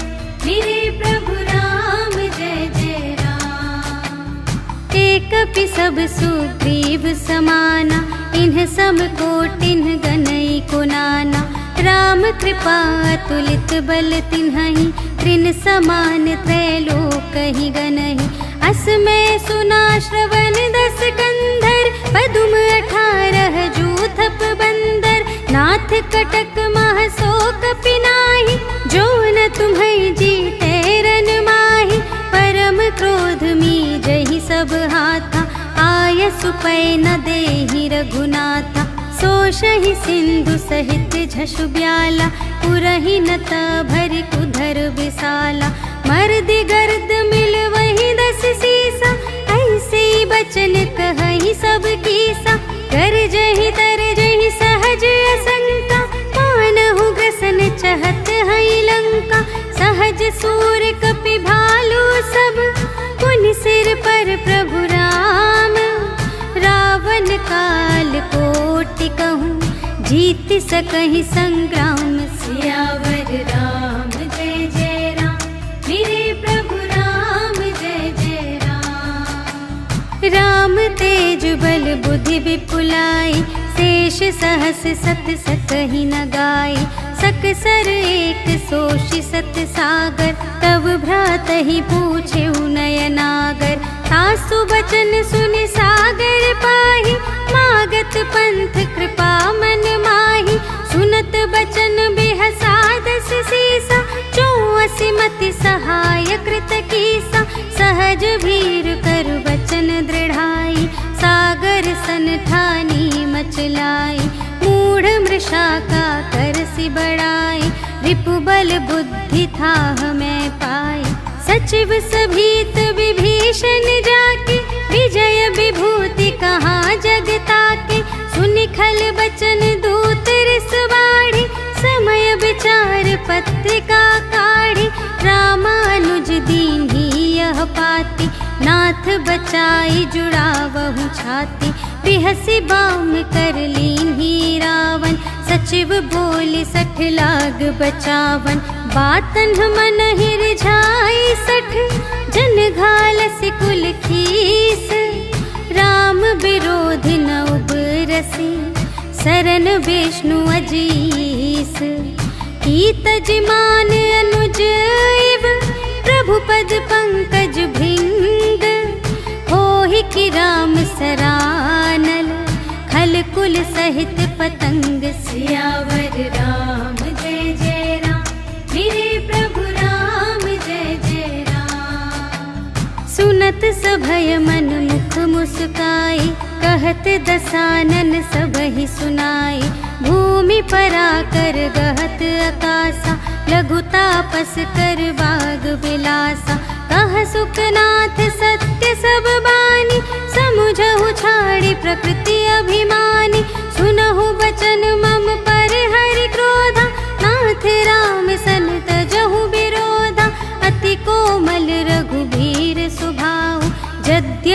मेरे प्रभु राम जय जय राम। एक कपि सब सुग्रीव समाना, इन्ह सम कोटिन्ह गनई को नाना। राम कृपा अतुलित बल तिन्हहि, त्रिन समान त्रैलोक ही गनहि। अस में सुना श्रवण दस कंधर, पदुम 18 जूथप बंदर। नाथ कटक मह सो कपि नाहि, जो न तुम्हें जीते रन माहि। परम क्रोध मी जहि सब हाथा, आय सुपै न देहि रघुनाथा। सोषहि सिंधु सहित झषु ब्याला, पुरहि नत भरि कुधर विशाला। मर्दि गर्द मिल वही 10 सीसा, ऐसे बचन कहहि सब कीसा। गरजहि तरजहि सहज असंका, मानहु ग्रसन चहत हई लंका। सहज सूर कपि भालु सब, पुनि सिर पर प्रभु राम। रावण काल कोटि कहूँ, जीत सकहि संग्राम। सियावर राम जय जय राम, मेरे प्रभु राम जय जय राम। राम तेज बल बुद्धि विपुलाई, शेष सहस सत सकहि न गाय। सकसर एक सोषि सत सागर, तब भ्रातहि पूछे नयनागर। तासु बचन सुनि सागर पाहि, मागत पंथ कृपा मन माहि। सुनत बचन बिहसा 10 सीसा, 84 मति सहाय कृत कीसा। सहज भीर कर बचन दृढ़ाई, सागर सन ठानी मचलाई। मूढ़ मृषा का करसि बड़ाई, रिपुबल बुद्धि थाह मैं पाई। सचिव सभीत विभीषण जाके, विजय विभूति कहाँ जग ताके। सुनि खल बचन दूत रिस बाढ़ी, समय विचार पत्रिका काढ़ी। रामानुज दीन्ही यह पाती, नाथ बचाई जुड़ावहु छाती। बिहसि बाम कर लीन्ही रावण, सचिव बोले 60 लाग बचावन। बातन मन ही रिझाई 60, जन घालसि कुल खीस। राम विरोधि न उबरसि, सरन विष्णु अजीस। कीतज मान अनुज इव, प्रभु पद पंकज भृंग। होहि कि राम सरानल, खल कुल सहित पतंग। सियावर राम जय जय राम, मेरे प्रभु राम जय जय राम। सुनत सभय मन मुख मुस्काई, कहत दसानन सबहि सुनाई। भूमि पराकर गहत आकासा, लघु तापस कर बाग विलासा। कह सुखनाथ सत्य सब बानी, समुझहु छाड़ी प्रकृति अभिमानी। सुनहु बचन मम पर हरि क्रोधा, नाथ राम सन तजहु विरोधा। अति कोमल रघुबीर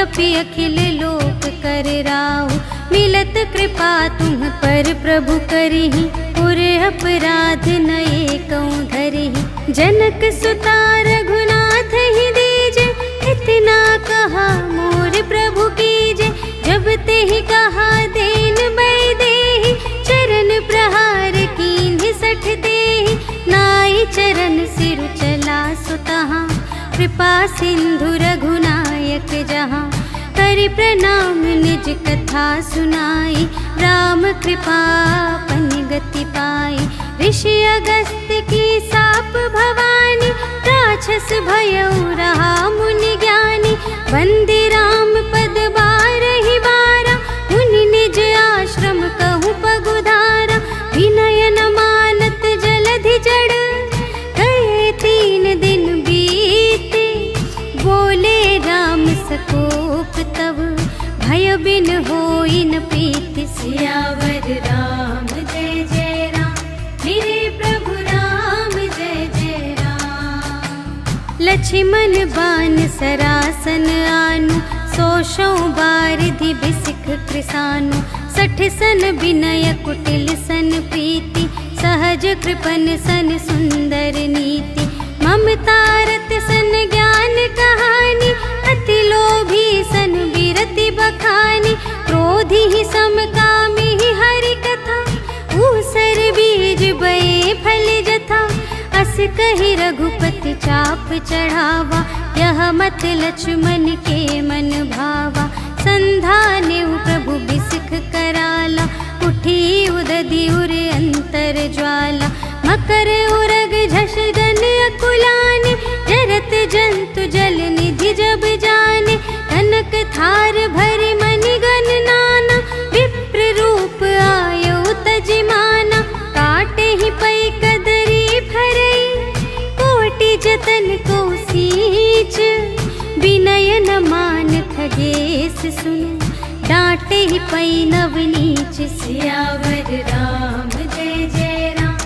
यद्यपि अखिल लोक कर राव, मिलत कृपा तुम पर प्रभु करहि, पुर अपराध नये कहूँ धरहि। जनक सुता रघुनाथ ही दीजे, इतना कहा मोर प्रभु कीजे। जब ते ही कहा देन बै देहि, चरण प्रहार कीन्हि सठ देहि। नाई चरण सिरु चला सुतहाँ, कृपा सिंधु रघुनायक जहाँ। करि प्रणाम निज कथा सुनाई, राम कृपा पन गति पाई। ऋषि अगस्त्य की साप भवानी, राक्षस भयउ रहा मुनि ज्ञानी। वंदे राम पद बारहि बारा, मुनि निज आश्रम कहूँ पगुधारा। विनय न मानत जलधि जड़, गए 3 दिन बीते। बोले राम सकोप तब, भय बिन होई न प्रीति। सियावर राम जय जय राम, मेरे प्रभु राम जय जय राम। लक्ष्मण बान सरासन आनु, 100 बारिधि बिसिख कृसानु। 60 सन विनय कुटिल सन प्रीति, सहज कृपन सन सुंदर नीति। ममता रत सन ज्ञान कहानी, अति लोभी सन विरति बखानी। क्रोधी ही समकामी ही हरि कथा, ऊसर बीज बये फल जथा। अस कहि रघुपति चाप चढ़ावा, यह मत लक्ष्मण के मन भावा। संधाने प्रभु बिसिख कराला, उठी उदधि उर अंतर ज्वाला। मकर उरग झष गन अकुलाने, जरत जंतु जल निधि जब जाने। कनक थार भरि मणिगण नाना, विप्र रूप आयो तजिमाना। काटे ही पै कदरी भरई, कोटि जतन को सींच। विनय न मान खगेश सुन, डांटे ही पै नवनीच। सियावर राम जय जय राम,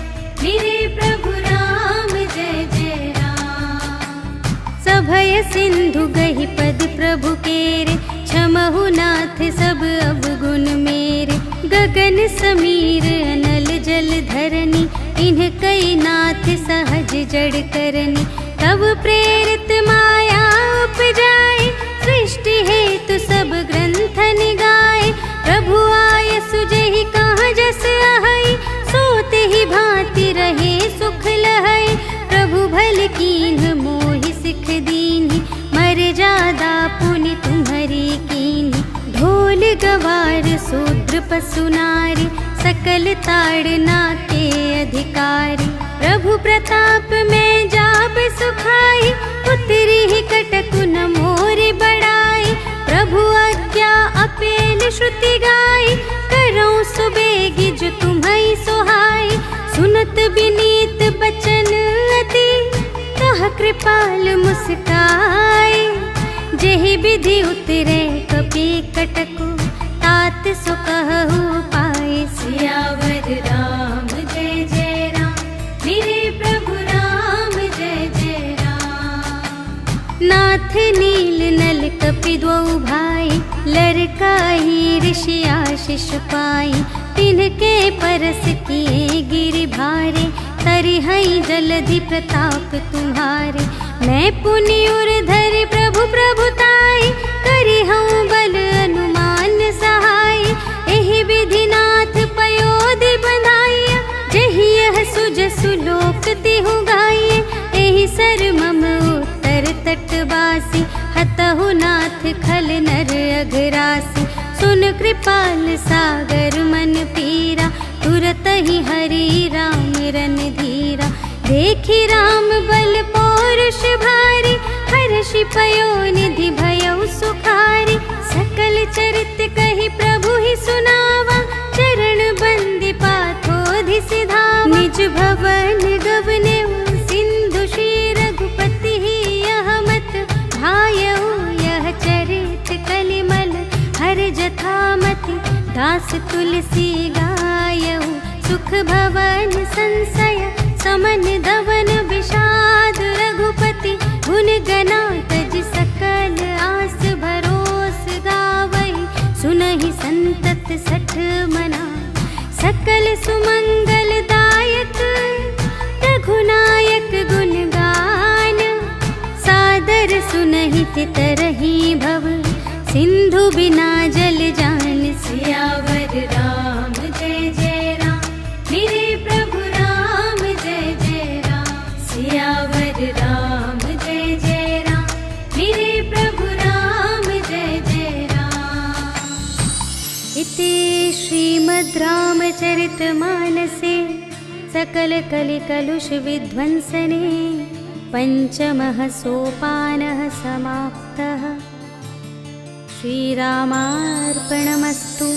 मेरे प्रभु राम जय जय राम। सभय सिंधु गहि पद प्रभु केरे, क्षमहु नाथ सब अवगुण मेरे। गगन समीर अनल जल धरनी, इन्ह कई नाथ सहज जड़ करनी। तब प्रेरित माया उपजाए, सृष्टि हेतु सब ग्रंथ निगाए। प्रभु आय सुजहि कहाँ जस आहई, सोते ही भांति रहे सुख लहई। प्रभु भल कीन्ह मोहि सिख दीन्हि, मर्यादा पुनि तुम्हरी कीन्हि। ढोल गवार शूद्र पशु नारी, सकल ताड़ना के अधिकारी। प्रभु प्रताप में जाब सुखाई, उतरी ही कटकु न मोरि बड़ाई। प्रभु आज्ञा अपेल श्रुति गाई, करऊँ सुबेगी जो तुम्हई सोहाई। सुनत विनीत बचन अति, कह कृपाल मुस्काई। जेहि विधि उतरे कपि कटकु, तात सो कहु पाई। सियावर राम जय जय राम, मेरे प्रभु राम जय जय राम। नाथ नील नल कपि द्वौ भाई, लरकाई ऋषि आशीष पाई। तिनके परस किए गिरि भारे, तरिहई जलधि प्रताप तुम्हारे। मैं पुनि उर धरि प्रभु प्रभुताई, करिहऊँ बल अनुमान सहाय। एहि विधि नाथ पयोधि बंधाइया, जहि यह सुजसु लोक तिहु गाइए। एहि सर मम उत्तर तटवासी, हतहु नाथ खल नर अघरासी। सुन कृपाल सागर मन पीरा, तुरत ही हरि राम रन धीरा। देखी राम बल पौरुष भारी, हर्षि पयो निधि भयउ सुखारी। सकल चरित कहि प्रभु ही सुनावा, चरण बंदी पाथोधि सिधावा। निज भवन गवनेउ सिंधु श्री रघुपति ही, यह मत भायउ यह चरित कलिमल। हर जथामति दास तुलसी गायउ, सुख भवन संशय समन दवन विषाद। रघुपति गुण गना तज सकल आस भरोस सुनहि संतत सठ मना। सकल सुमंगलदायक रघुनायक गुण गान। सादर सुनहि तितरहि भव सिंधु बिना जल जान। सियावर राम जय जय राम, मेरे प्रभु राम जय जय राम। सियावर राम जय जय राम, मेरे प्रभु राम जय जय राम। इति श्रीमद् रामचरितमानसे सकल कलिकलुष विध्वंसने पंचमः सोपानः समाप्तः। श्रीरामार्पणमस्तु।